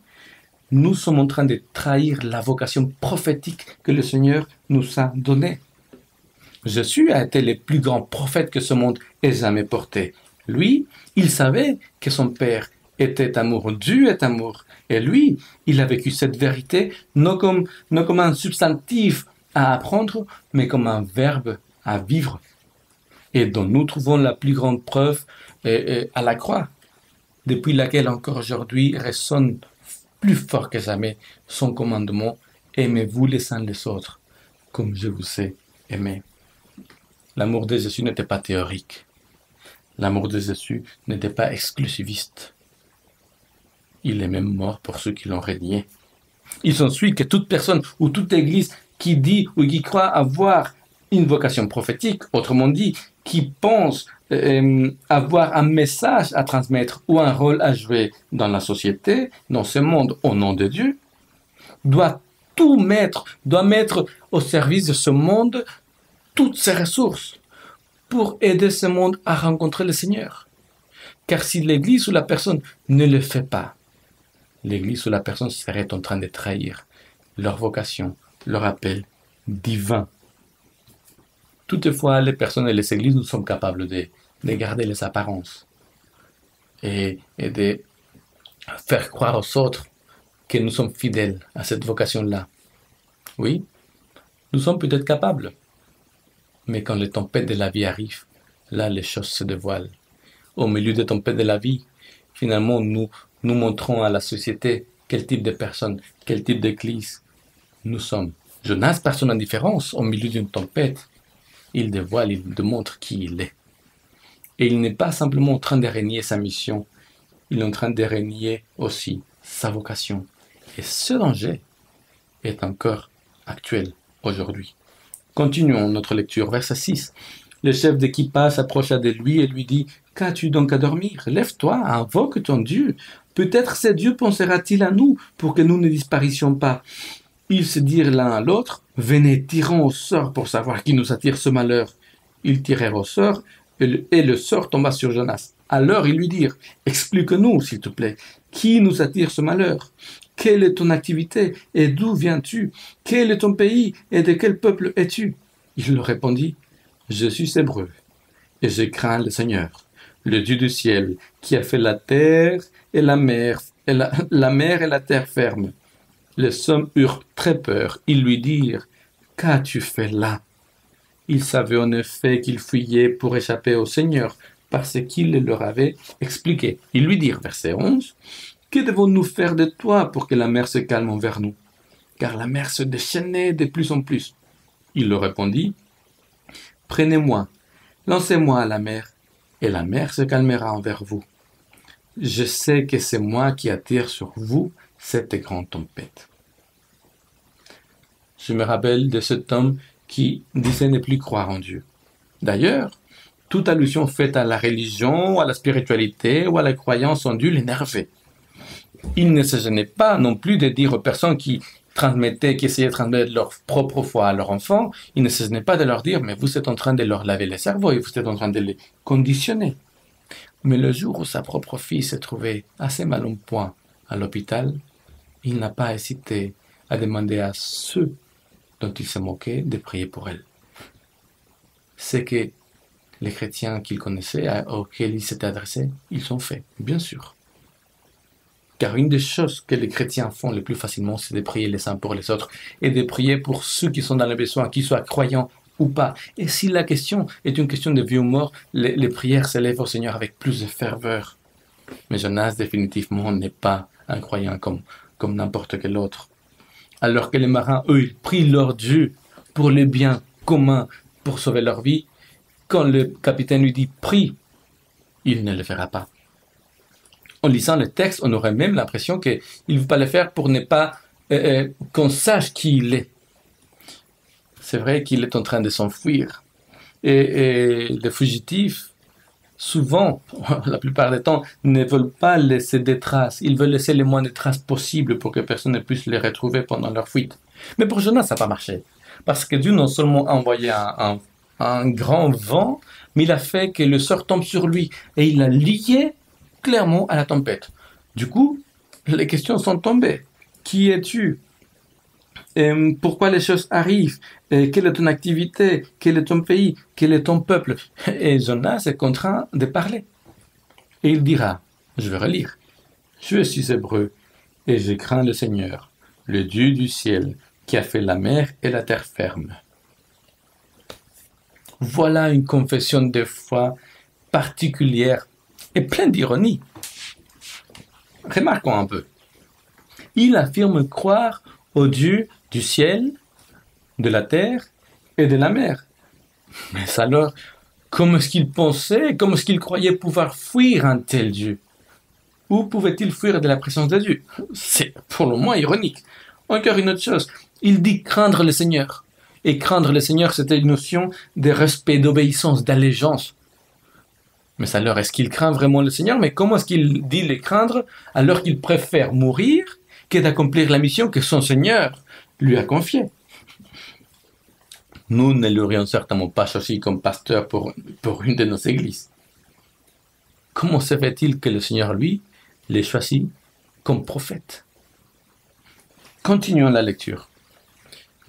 [SPEAKER 5] nous sommes en train de trahir la vocation prophétique que le Seigneur nous a donnée. Jésus a été le plus grand prophète que ce monde ait jamais porté. Lui, il savait que son Père était amour, Dieu est amour. Et lui, il a vécu cette vérité non comme un substantif à apprendre, mais comme un verbe à vivre. Et dont nous trouvons la plus grande preuve à la croix, depuis laquelle encore aujourd'hui résonne plus fort que jamais son commandement: aimez-vous les uns les autres, comme je vous ai aimé. L'amour de Jésus n'était pas théorique. L'amour de Jésus n'était pas exclusiviste. Il est même mort pour ceux qui l'ont renié. Il s'ensuit que toute personne ou toute église qui dit ou qui croit avoir une vocation prophétique, autrement dit, qui pense avoir un message à transmettre ou un rôle à jouer dans la société, dans ce monde au nom de Dieu, doit mettre au service de ce monde toutes ses ressources pour aider ce monde à rencontrer le Seigneur. Car si l'église ou la personne ne le fait pas, l'église ou la personne serait en train de trahir leur vocation, leur appel divin. Toutefois, les personnes et les églises, nous sommes capables de garder les apparences et de faire croire aux autres que nous sommes fidèles à cette vocation-là. Oui, nous sommes peut-être capables, mais quand les tempêtes de la vie arrivent, là les choses se dévoilent. Au milieu des tempêtes de la vie, finalement, nous montrons à la société quel type de personne, quel type d'église nous sommes. Jonas, personne en différence, au milieu d'une tempête, il dévoile, il démontre qui il est. Et il n'est pas simplement en train de régner sa mission, il est en train de régner aussi sa vocation. Et ce danger est encore actuel aujourd'hui. Continuons notre lecture, verset 6. Le chef d'équipage s'approcha de lui et lui dit « Qu'as-tu donc à dormir? Lève-toi, invoque ton Dieu. Peut-être ce Dieu pensera-t-il à nous pour que nous ne disparissions pas. » Ils se dirent l'un à l'autre « Venez, tirons au sort pour savoir qui nous attire ce malheur. » Ils tirèrent au sort et le sort tomba sur Jonas. Alors ils lui dirent « Explique-nous, s'il te plaît, qui nous attire ce malheur? Quelle est ton activité et d'où viens-tu? Quel est ton pays et de quel peuple es-tu? » Il leur répondit « Je suis hébreu et je crains le Seigneur, le Dieu du ciel, qui a fait la terre et la mer et la terre ferme. » Les hommes eurent très peur. Ils lui dirent « Qu'as-tu fait là ?» Ils savaient en effet qu'ils fuyaient pour échapper au Seigneur, parce qu'il leur avait expliqué. Ils lui dirent, verset 11, « Que devons-nous faire de toi pour que la mer se calme envers nous? Car la mer se déchaînait de plus en plus. » Il leur répondit, « Prenez-moi, lancez-moi à la mer, et la mer se calmera envers vous. Je sais que c'est moi qui attire sur vous cette grande tempête. » Je me rappelle de cet homme qui disait ne plus croire en Dieu. D'ailleurs, toute allusion faite à la religion, à la spiritualité ou à la croyance en Dieu l'énervait. Il ne se gênait pas non plus de dire aux personnes qui essayaient de transmettre leur propre foi à leurs enfants, il ne se gênait pas de leur dire « mais vous êtes en train de leur laver le cerveau et vous êtes en train de les conditionner ». Mais le jour où sa propre fille s'est trouvée assez mal en point à l'hôpital, il n'a pas hésité à demander à ceux dont il se moquait de prier pour elle. C'est que les chrétiens qu'il connaissait, auxquels il s'était adressé, ils ont fait, bien sûr. Car une des choses que les chrétiens font le plus facilement, c'est de prier les uns pour les autres et de prier pour ceux qui sont dans le besoin, qu'ils soient croyants ou pas. Et si la question est une question de vie ou mort, les prières s'élèvent au Seigneur avec plus de ferveur. Mais Jonas, définitivement, n'est pas un croyant comme n'importe quel autre. Alors que les marins, eux, ils prient leur Dieu pour le bien commun, pour sauver leur vie, quand le capitaine lui dit « prie », il ne le fera pas. En lisant le texte, on aurait même l'impression qu'il ne veut pas le faire pour ne pas qu'on sache qui il est. C'est vrai qu'il est en train de s'enfuir. Et les fugitifs, souvent, la plupart du temps, ne veulent pas laisser des traces. Ils veulent laisser le moins de traces possible pour que personne ne puisse les retrouver pendant leur fuite. Mais pour Jonas, ça n'a pas marché. Parce que Dieu non seulement a envoyé un grand vent, mais il a fait que le sort tombe sur lui. Et il l'a lié clairement à la tempête. Du coup, les questions sont tombées. Qui es-tu? Pourquoi les choses arrivent? Quelle est ton activité? Quel est ton pays? Quel est ton peuple? Et Jonas est contraint de parler. Et il dira, je vais relire, je suis hébreu et je crains le Seigneur, le Dieu du ciel, qui a fait la mer et la terre ferme. Voilà une confession de foi particulière et pleine d'ironie. Remarquons un peu. Il affirme croire au Dieu du ciel, de la terre et de la mer. Mais alors, comment est-ce qu'il pensait, comment est-ce qu'il croyait pouvoir fuir un tel Dieu? Où pouvait-il fuir de la présence de Dieu? C'est pour le moins ironique. Encore une autre chose, il dit craindre le Seigneur. Et craindre le Seigneur, c'était une notion de respect, d'obéissance, d'allégeance. Mais alors, est-ce qu'il craint vraiment le Seigneur? Mais comment est-ce qu'il dit les craindre alors qu'il préfère mourir que d'accomplir la mission que son Seigneur lui a confiée? Nous ne l'aurions certainement pas choisi comme pasteur pour une de nos églises. Comment se fait-il que le Seigneur, lui, l'ait choisi comme prophète? Continuons la lecture.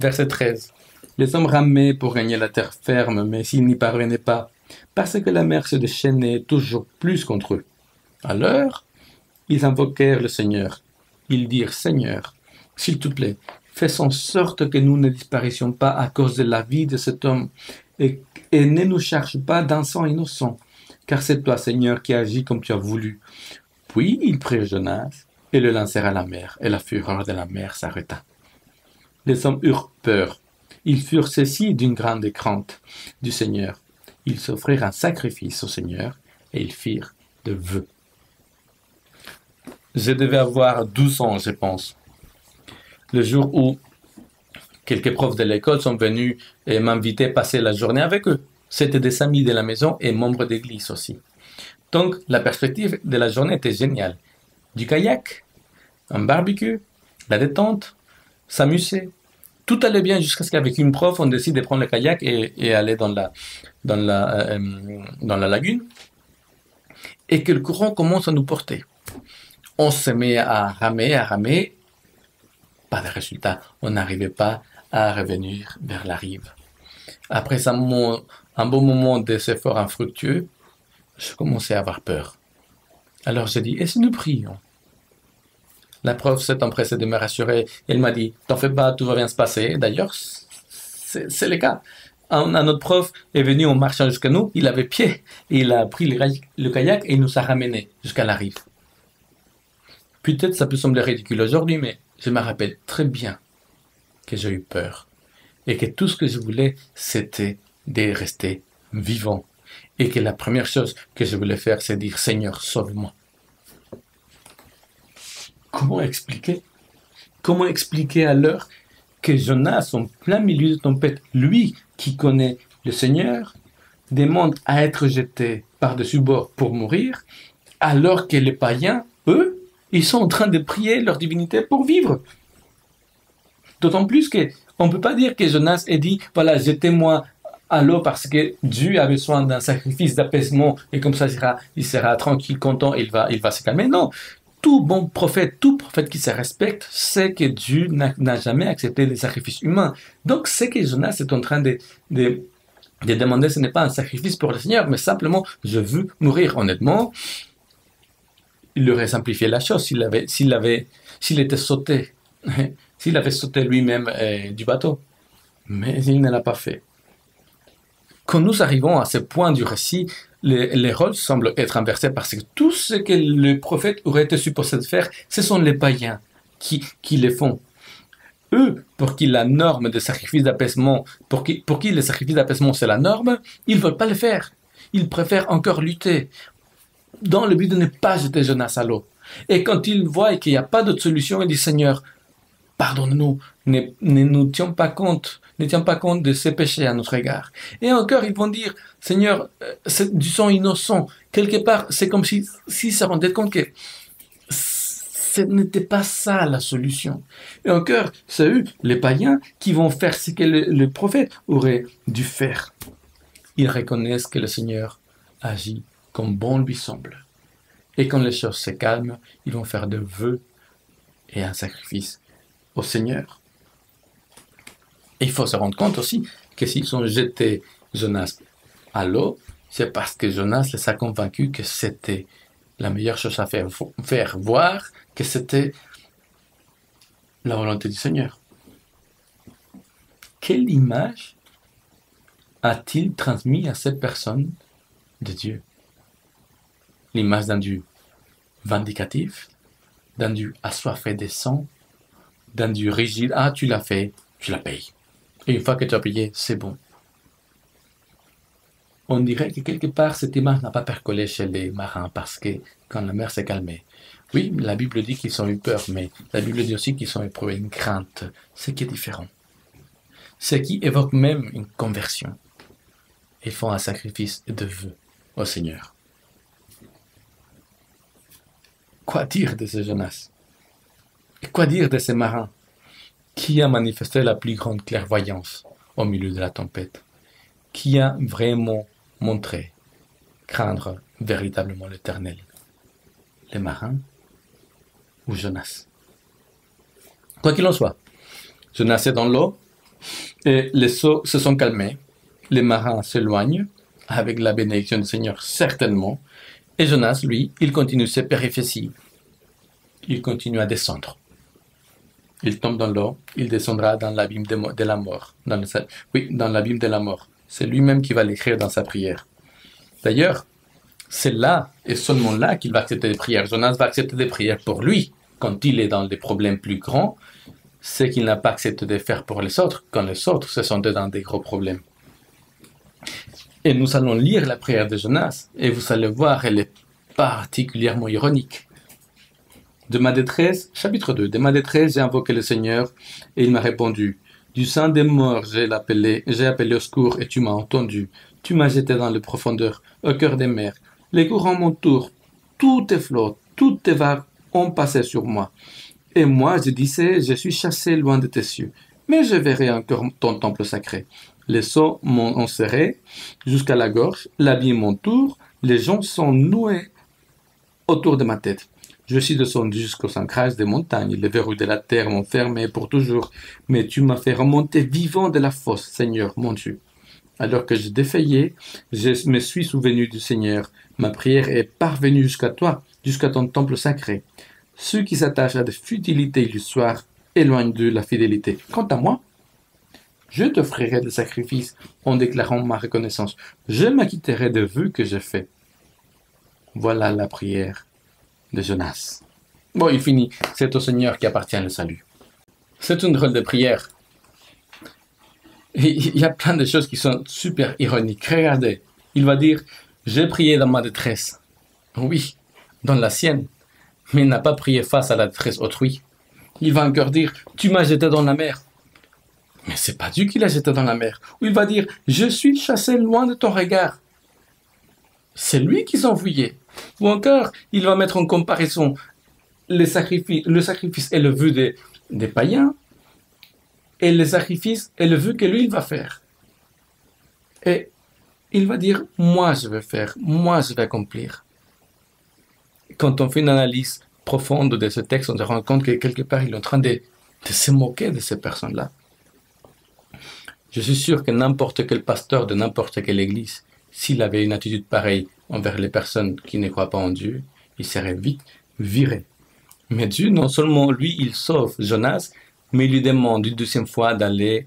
[SPEAKER 5] Verset 13. Les hommes ramaient pour gagner la terre ferme, mais s'ils n'y parvenaient pas, parce que la mer se déchaînait toujours plus contre eux. Alors, ils invoquèrent le Seigneur. Ils dirent, Seigneur, s'il te plaît, fais en sorte que nous ne disparissions pas à cause de la vie de cet homme, et ne nous charge pas d'un sang innocent, car c'est toi, Seigneur, qui agis comme tu as voulu. Puis ils prirent Jonas et le lancèrent à la mer, et la fureur de la mer s'arrêta. Les hommes eurent peur. Ils furent saisis d'une grande crainte du Seigneur. Ils s'offrirent un sacrifice au Seigneur, et ils firent de vœux. Je devais avoir 12 ans, je pense. Le jour où quelques profs de l'école sont venus et m'inviter à passer la journée avec eux. C'était des amis de la maison et membres d'église aussi. Donc, la perspective de la journée était géniale. Du kayak, un barbecue, la détente, s'amuser. Tout allait bien jusqu'à ce qu'avec une prof, on décide de prendre le kayak et aller dans la lagune. Et que le courant commence à nous porter. On se met à ramer. Pas de résultat. On n'arrivait pas à revenir vers la rive. Après un bon moment des efforts infructueux, je commençais à avoir peur. Alors j'ai dit, et si nous prions? La prof s'est empressée de me rassurer. Elle m'a dit, t'en fais pas, tout va bien se passer. D'ailleurs, c'est le cas. Un autre prof est venu en marchant jusqu'à nous, il avait pied, et il a pris le kayak et il nous a ramenés jusqu'à la rive. Peut-être ça peut sembler ridicule aujourd'hui, mais je me rappelle très bien que j'ai eu peur et que tout ce que je voulais, c'était de rester vivant et que la première chose que je voulais faire, c'est dire Seigneur, sauve-moi. Comment expliquer alors que Jonas, en plein milieu de tempête, lui qui connaît le Seigneur, demande à être jeté par-dessus bord pour mourir, alors que les païens, eux, ils sont en train de prier leur divinité pour vivre. D'autant plus qu'on ne peut pas dire que Jonas ait dit, voilà, jetez-moi à l'eau parce que Dieu a besoin d'un sacrifice d'apaisement et comme ça il sera tranquille, content, il va se calmer. Non, tout prophète qui se respecte sait que Dieu n'a jamais accepté les sacrifices humains. Donc, ce que Jonas est en train de demander, ce n'est pas un sacrifice pour le Seigneur, mais simplement, je veux mourir. Honnêtement, il aurait simplifié la chose s'il était sauté, s'il avait sauté lui-même du bateau. Mais il ne l'a pas fait. Quand nous arrivons à ce point du récit, les rôles semblent être inversés parce que tout ce que le prophète aurait été supposé de faire, ce sont les païens qui le font. Eux, pour qui la norme de sacrifice d'apaisement, pour qui le sacrifice d'apaisement c'est la norme, ils ne veulent pas le faire. Ils préfèrent encore lutter dans le but de ne pas jeter Jonas à l'eau. Et quand ils voient qu'il n'y a pas d'autre solution, ils disent Seigneur, pardonne-nous, ne nous tiens pas compte de ces péchés à notre égard. Et encore, ils vont dire, Seigneur, c'est du sang innocent. Quelque part, c'est comme si se rendaient compte que ce n'était pas ça la solution. Et encore, c'est eux, les païens, qui vont faire ce que le prophète aurait dû faire. Ils reconnaissent que le Seigneur agit comme bon lui semble. Et quand les choses se calment, ils vont faire des vœux et un sacrifice au Seigneur. Et il faut se rendre compte aussi que s'ils ont jeté Jonas à l'eau, c'est parce que Jonas les a convaincus que c'était la meilleure chose à faire voir que c'était la volonté du Seigneur. Quelle image a-t-il transmis à cette personne de Dieu? L'image d'un Dieu vindicatif, d'un Dieu assoiffé de sang, d'un Dieu rigide. Ah, tu l'as fait, je la paye. Et une fois que tu as payé, c'est bon. On dirait que quelque part, cette image n'a pas percolé chez les marins parce que quand la mer s'est calmée, oui, la Bible dit qu'ils ont eu peur, mais la Bible dit aussi qu'ils ont éprouvé une crainte, ce qui est différent. Ce qui évoque même une conversion. Ils font un sacrifice de vœux au Seigneur. Quoi dire de ce Jonas? Et quoi dire de ces marins? Qui a manifesté la plus grande clairvoyance au milieu de la tempête? Qui a vraiment montré craindre véritablement l'Éternel? Les marins ou Jonas? Quoi qu'il en soit, Jonas est dans l'eau et les eaux se sont calmées. Les marins s'éloignent, avec la bénédiction du Seigneur certainement. Et Jonas, lui, il continue ses péripéties. Il continue à descendre. Il tombe dans l'eau, il descendra dans l'abîme de la mort. Dans l'abîme de la mort. C'est lui-même qui va l'écrire dans sa prière. D'ailleurs, c'est là et seulement là qu'il va accepter des prières. Jonas va accepter des prières pour lui quand il est dans des problèmes plus grands. C'est qu'il n'a pas accepté de faire pour les autres quand les autres se sont dans des gros problèmes. Et nous allons lire la prière de Jonas et vous allez voir, elle est particulièrement ironique. De ma détresse, chapitre 2, de ma détresse, j'ai invoqué le Seigneur et il m'a répondu. Du sein des morts, j'ai appelé au secours et tu m'as entendu. Tu m'as jeté dans les profondeurs, au cœur des mers. Les courants m'entourent, toutes tes flots, toutes tes vagues ont passé sur moi. Et moi, je disais, je suis chassé loin de tes cieux, mais je verrai encore ton temple sacré. Les seaux m'ont enserré jusqu'à la gorge, l'abîme m'entoure, les gens sont noués autour de ma tête. Je suis descendu jusqu'aux ancrages des montagnes, les verrous de la terre m'ont fermé pour toujours, mais tu m'as fait remonter vivant de la fosse, Seigneur, mon Dieu. Alors que je défaillais, je me suis souvenu du Seigneur. Ma prière est parvenue jusqu'à toi, jusqu'à ton temple sacré. Ceux qui s'attachent à des futilités illusoires éloignent d'eux la fidélité. Quant à moi, je t'offrirai des sacrifices en déclarant ma reconnaissance. Je m'acquitterai des vœux que j'ai faits. Voilà la prière de Jonas. Bon, il finit. C'est au Seigneur qui appartient le salut. C'est une drôle de prière. Il y a plein de choses qui sont super ironiques. Regardez, il va dire, j'ai prié dans ma détresse. Oui, dans la sienne. Mais il n'a pas prié face à la détresse autrui. Il va encore dire, tu m'as jeté dans la mer. Mais c'est pas Dieu qui l'a jeté dans la mer. Ou il va dire, je suis chassé loin de ton regard. C'est lui qui s'est envoyé. Ou encore, il va mettre en comparaison le sacrifice et le vœu des païens, et le sacrifice et le vœu que lui, il va faire. Et il va dire, moi je vais faire, moi je vais accomplir. Quand on fait une analyse profonde de ce texte, on se rend compte que quelque part, il est en train de se moquer de ces personnes-là. Je suis sûr que n'importe quel pasteur de n'importe quelle église, s'il avait une attitude pareille envers les personnes qui ne croient pas en Dieu, il serait vite viré. Mais Dieu, non seulement lui, il sauve Jonas, mais il lui demande une deuxième fois d'aller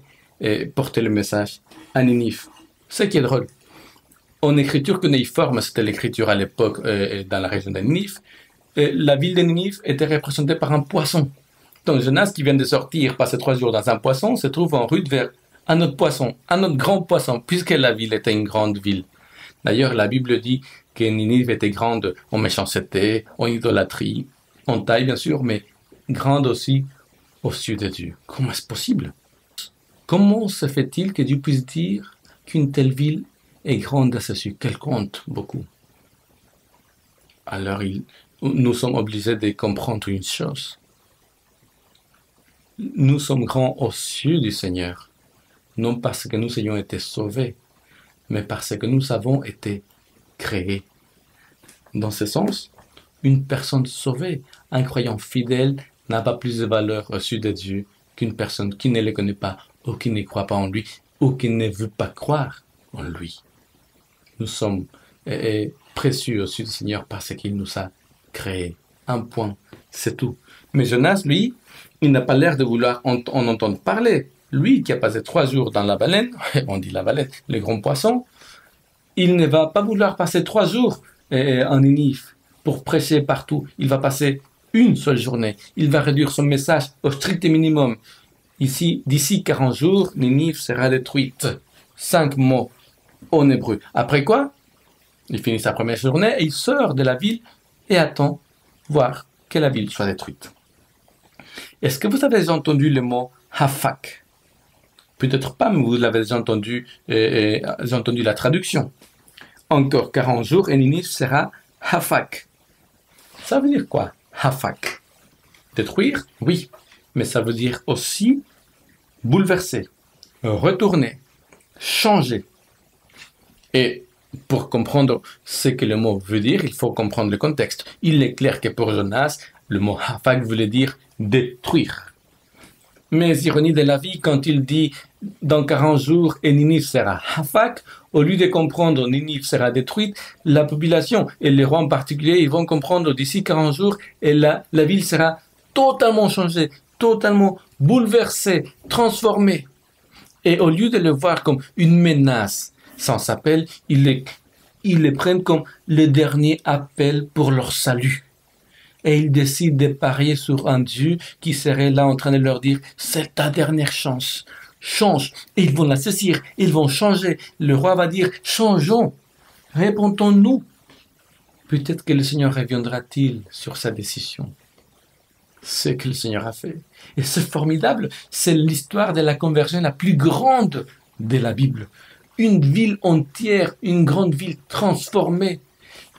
[SPEAKER 5] porter le message à Ninive. Ce qui est drôle. En écriture cunéiforme, c'était l'écriture à l'époque dans la région de Ninive, la ville de Ninive était représentée par un poisson. Donc Jonas, qui vient de sortir, passer 3 jours dans un poisson, se trouve en route vers un autre poisson, un autre grand poisson, puisque la ville était une grande ville. D'ailleurs, la Bible dit que Ninive était grande en méchanceté, en idolâtrie, en taille bien sûr, mais grande aussi au sud de Dieu. Comment est-ce possible? Comment se fait-il que Dieu puisse dire qu'une telle ville est grande à ses yeux, qu'elle compte beaucoup? Alors, nous sommes obligés de comprendre une chose. Nous sommes grands aux yeux du Seigneur, non parce que nous ayons été sauvés, mais parce que nous avons été créés. Dans ce sens, une personne sauvée, un croyant fidèle, n'a pas plus de valeur aux yeux de Dieu qu'une personne qui ne le connaît pas, ou qui ne croit pas en lui, ou qui ne veut pas croire en lui. Nous sommes précieux aux yeux du Seigneur parce qu'il nous a créés. Un point, c'est tout. Mais Jonas, lui, il n'a pas l'air de vouloir en entendre parler. Lui qui a passé 3 jours dans la baleine, on dit la baleine, le grand poisson, il ne va pas vouloir passer 3 jours en Ninive pour prêcher partout. Il va passer une seule journée. Il va réduire son message au strict minimum. D'ici 40 jours, Ninive sera détruite. 5 mots en hébreu. Après quoi, il finit sa première journée et il sort de la ville et attend voir que la ville soit détruite. Est-ce que vous avez déjà entendu le mot hafak? Peut-être pas, mais vous l'avez déjà entendu, j'ai entendu la traduction. Encore 40 jours et Ninive sera hafak. Ça veut dire quoi, hafak? Détruire? Oui. Mais ça veut dire aussi bouleverser, retourner, changer. Et pour comprendre ce que le mot veut dire, il faut comprendre le contexte. Il est clair que pour Jonas, le mot hafak voulait dire détruire. Mais ironie de la vie, quand il dit dans 40 jours et Ninive sera hafak, au lieu de comprendre Ninive sera détruite, la population et les rois en particulier, ils vont comprendre d'ici 40 jours et la ville sera totalement changée, totalement bouleversée, transformée. Et au lieu de le voir comme une menace sans appel, ils les prennent comme le dernier appel pour leur salut. Et ils décident de parier sur un Dieu qui serait là en train de leur dire « c'est ta dernière chance, change ». Et ils vont la saisir, ils vont changer. Le roi va dire « changeons, répondons-nous ». Peut-être que le Seigneur reviendra-t-il sur sa décision. Ce que le Seigneur a fait. Et c'est formidable, c'est l'histoire de la conversion la plus grande de la Bible. Une ville entière, une grande ville transformée.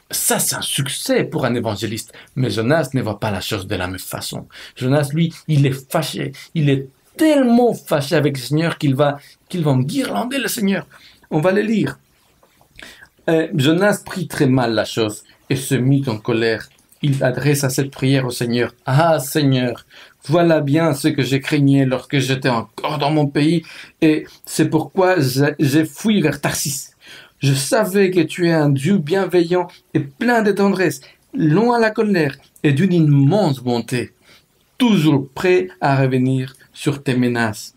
[SPEAKER 5] Ça, c'est un succès pour un évangéliste. Mais Jonas ne voit pas la chose de la même façon. Jonas, lui, il est fâché. Il est tellement fâché avec le Seigneur qu'il va enguirlander le Seigneur. On va le lire. Jonas prit très mal la chose et se mit en colère. Il adressa cette prière au Seigneur. « Ah, Seigneur, voilà bien ce que je craignais lorsque j'étais encore dans mon pays et c'est pourquoi j'ai fui vers Tarsis. Je savais que tu es un Dieu bienveillant et plein de tendresse, long à la colère et d'une immense bonté, toujours prêt à revenir sur tes menaces.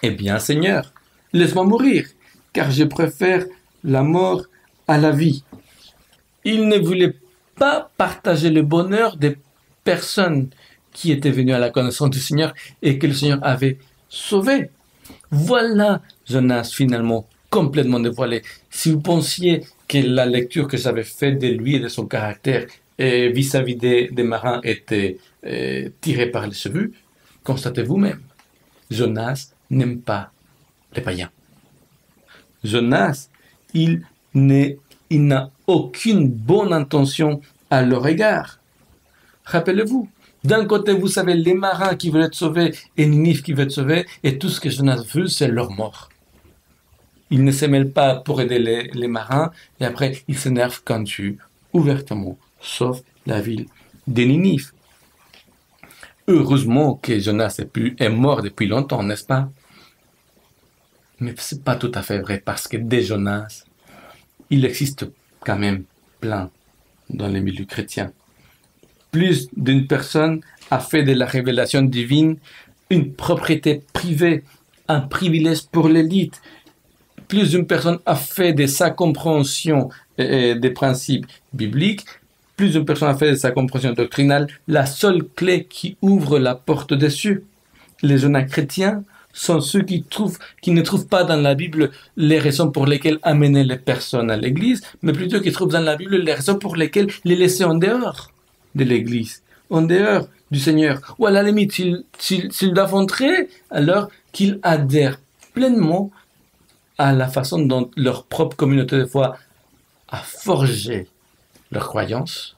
[SPEAKER 5] Eh bien, Seigneur, laisse-moi mourir, car je préfère la mort à la vie. » Il ne voulait pas partager le bonheur des personnes qui étaient venues à la connaissance du Seigneur et que le Seigneur avait sauvées. Voilà Jonas finalement complètement dévoilé. Si vous pensiez que la lecture que j'avais faite de lui et de son caractère vis-à-vis des marins était tirée par les cheveux, constatez vous-même. Jonas n'aime pas les païens. Jonas, il n'a aucune bonne intention à leur égard. Rappelez-vous, d'un côté, vous savez, les marins qui veulent être sauvés et Ninive qui veut être sauvée, et tout ce que Jonas veut, c'est leur mort. Il ne se mêle pas pour aider les marins, et après, il s'énerve quand Dieu, ouvertement, sauve la ville de Ninive. Heureusement que Jonas est mort depuis longtemps, n'est-ce pas? Mais c'est pas tout à fait vrai, parce que dès Jonas, il existe quand même plein dans les milieux chrétiens. Plus d'une personne a fait de la révélation divine une propriété privée, un privilège pour l'élite. Plus d'une personne a fait de sa compréhension des principes bibliques, plus d'une personne a fait de sa compréhension doctrinale la seule clé qui ouvre la porte des cieux. Les jeunes chrétiens sont ceux qui ne trouvent pas dans la Bible les raisons pour lesquelles amener les personnes à l'église, mais plutôt qui trouvent dans la Bible les raisons pour lesquelles les laisser en dehors de l'église, en dehors du Seigneur. Ou à la limite, s'ils doivent entrer, alors qu'ils adhèrent pleinement à la façon dont leur propre communauté de foi a forgé leur croyance.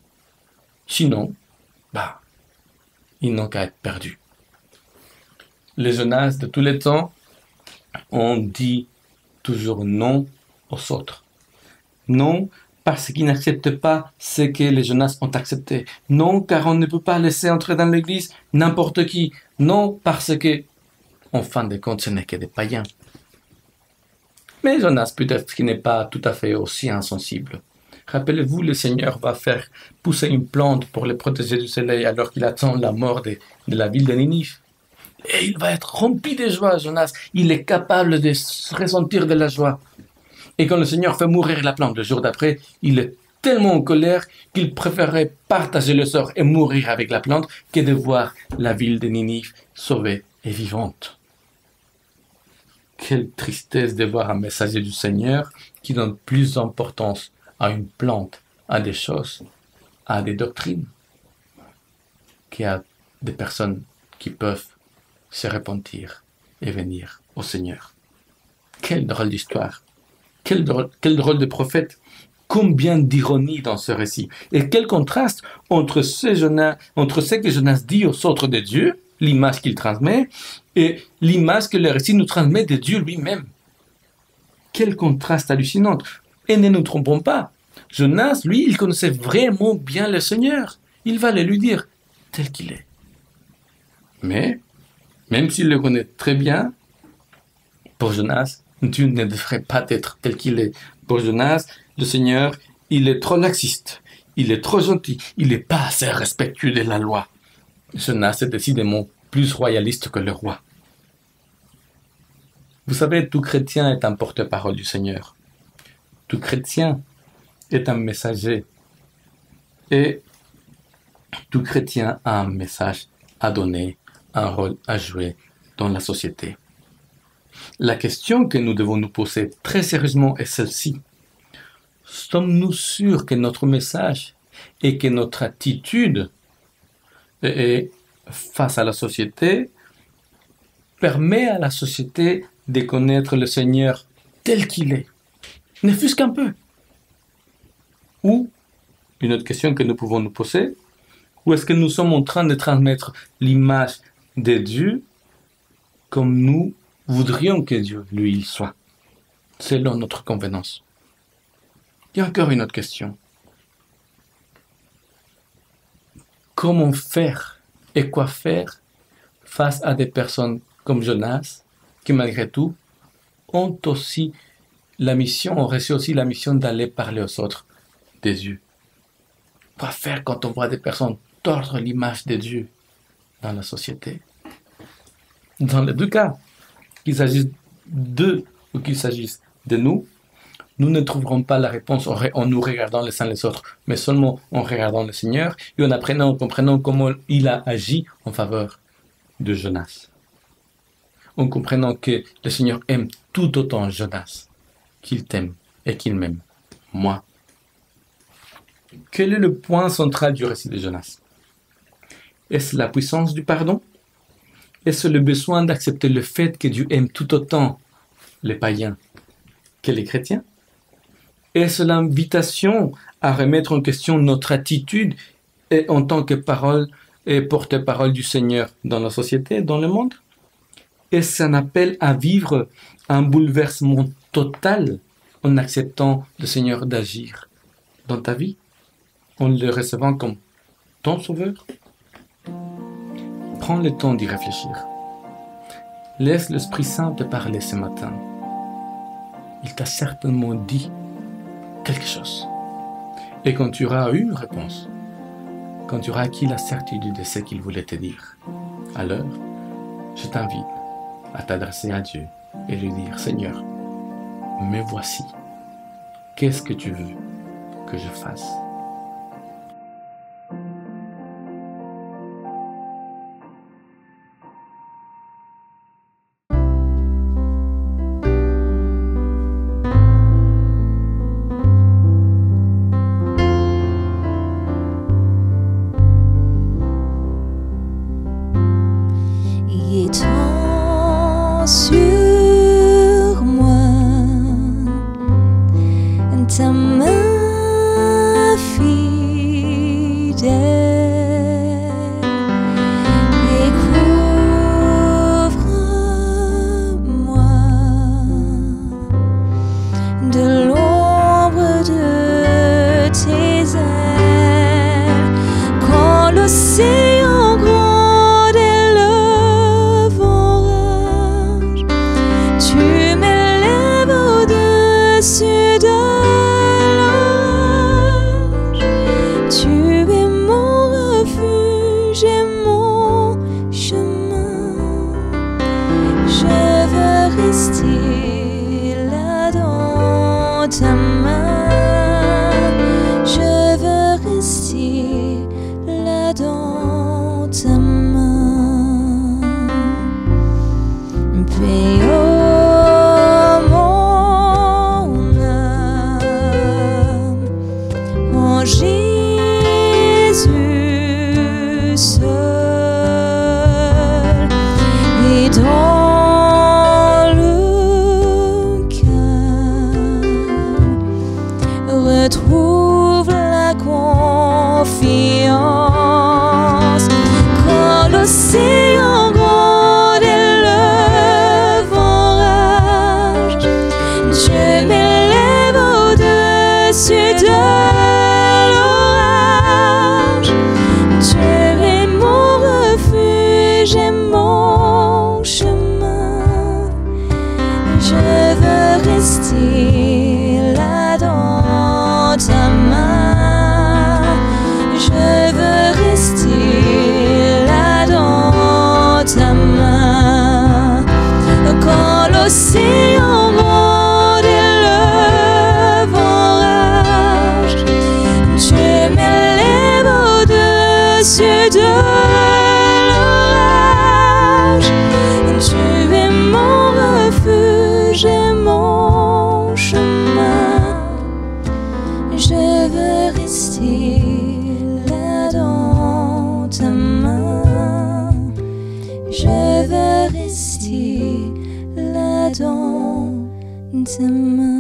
[SPEAKER 5] Sinon, ils n'ont qu'à être perdus. Les Jonas de tous les temps ont dit toujours non aux autres. Non parce qu'ils n'acceptent pas ce que les Jonas ont accepté. Non car on ne peut pas laisser entrer dans l'église n'importe qui. Non parce que, en fin de compte, ce n'est que des païens. Mais Jonas peut-être qu'il n'est pas tout à fait aussi insensible. Rappelez-vous, le Seigneur va faire pousser une plante pour les protéger du soleil alors qu'il attend la mort de la ville de Ninive. Et il va être rempli de joie, Jonas. Il est capable de ressentir de la joie. Et quand le Seigneur fait mourir la plante le jour d'après, il est tellement en colère qu'il préférerait partager le sort et mourir avec la plante que de voir la ville de Ninive sauvée et vivante. Quelle tristesse de voir un messager du Seigneur qui donne plus d'importance à une plante, à des choses, à des doctrines, qu'à des personnes qui peuvent se repentir et venir au Seigneur. Quelle drôle d'histoire! Quel drôle de prophète! Combien d'ironie dans ce récit! Et quel contraste entre ce que Jonas dit aux autres de Dieu, l'image qu'il transmet, et l'image que le récit nous transmet de Dieu lui-même. Quel contraste hallucinant! Et ne nous trompons pas, Jonas, lui, il connaissait vraiment bien le Seigneur. Il va le lui dire tel qu'il est. Mais Même s'il le connaît très bien, pour Jonas, Dieu ne devrait pas être tel qu'il est. Pour Jonas, le Seigneur, il est trop laxiste, il est trop gentil, il n'est pas assez respectueux de la loi. Jonas est décidément plus royaliste que le roi. Vous savez, tout chrétien est un porte-parole du Seigneur. Tout chrétien est un messager. Et tout chrétien a un message à donner, un rôle à jouer dans la société. La question que nous devons nous poser très sérieusement est celle-ci. Sommes-nous sûrs que notre message et que notre attitude face à la société permet à la société de connaître le Seigneur tel qu'il est, ne fût-ce qu'un peu? Ou, une autre question que nous pouvons nous poser, ou est-ce que nous sommes en train de transmettre l'image de Dieu comme nous voudrions que Dieu, lui, il soit, selon notre convenance? Il y a encore une autre question. Comment faire et quoi faire face à des personnes comme Jonas, qui malgré tout ont reçu aussi la mission d'aller parler aux autres de Dieu? Quoi faire quand on voit des personnes tordre l'image de Dieu dans la société? Dans les deux cas, qu'il s'agisse d'eux ou qu'il s'agisse de nous, nous ne trouverons pas la réponse en nous regardant les uns les autres, mais seulement en regardant le Seigneur et en comprenant comment il a agi en faveur de Jonas. En comprenant que le Seigneur aime tout autant Jonas qu'il t'aime et qu'il m'aime, moi. Quel est le point central du récit de Jonas? Est-ce la puissance du pardon? Est-ce le besoin d'accepter le fait que Dieu aime tout autant les païens que les chrétiens? Est-ce l'invitation à remettre en question notre attitude en tant que parole et porte-parole du Seigneur dans la société, dans le monde? Est-ce un appel à vivre un bouleversement total en acceptant le Seigneur d'agir dans ta vie, en le recevant comme ton sauveur? Prends le temps d'y réfléchir. Laisse l'Esprit Saint te parler ce matin. Il t'a certainement dit quelque chose. Et quand tu auras eu une réponse, quand tu auras acquis la certitude de ce qu'il voulait te dire, alors je t'invite à t'adresser à Dieu et lui dire: Seigneur, me voici. Qu'est-ce que tu veux que je fasse?
[SPEAKER 2] Étends sur moi ta main fidèle et couvre-moi de l'ombre de tes ailes quand l'océan gronde et le vent rage. Tu m'élèves au-dessus de l'orage. Tu es mon refuge et mon chemin. Je veux rester là dans ta main. Je veux rester là dans ta main. Paix, oh, mon âme, en Jésus seul, et dans le calme retrouve la confiance quand l'océan gronde et le vent rage. Je m'élève au-dessus de l'orage. Tu es mon refuge et mon au-dessus de l'orage. Tu es mon refuge et mon chemin. Je veux rester là dans ta main. Je veux rester là dans ta main.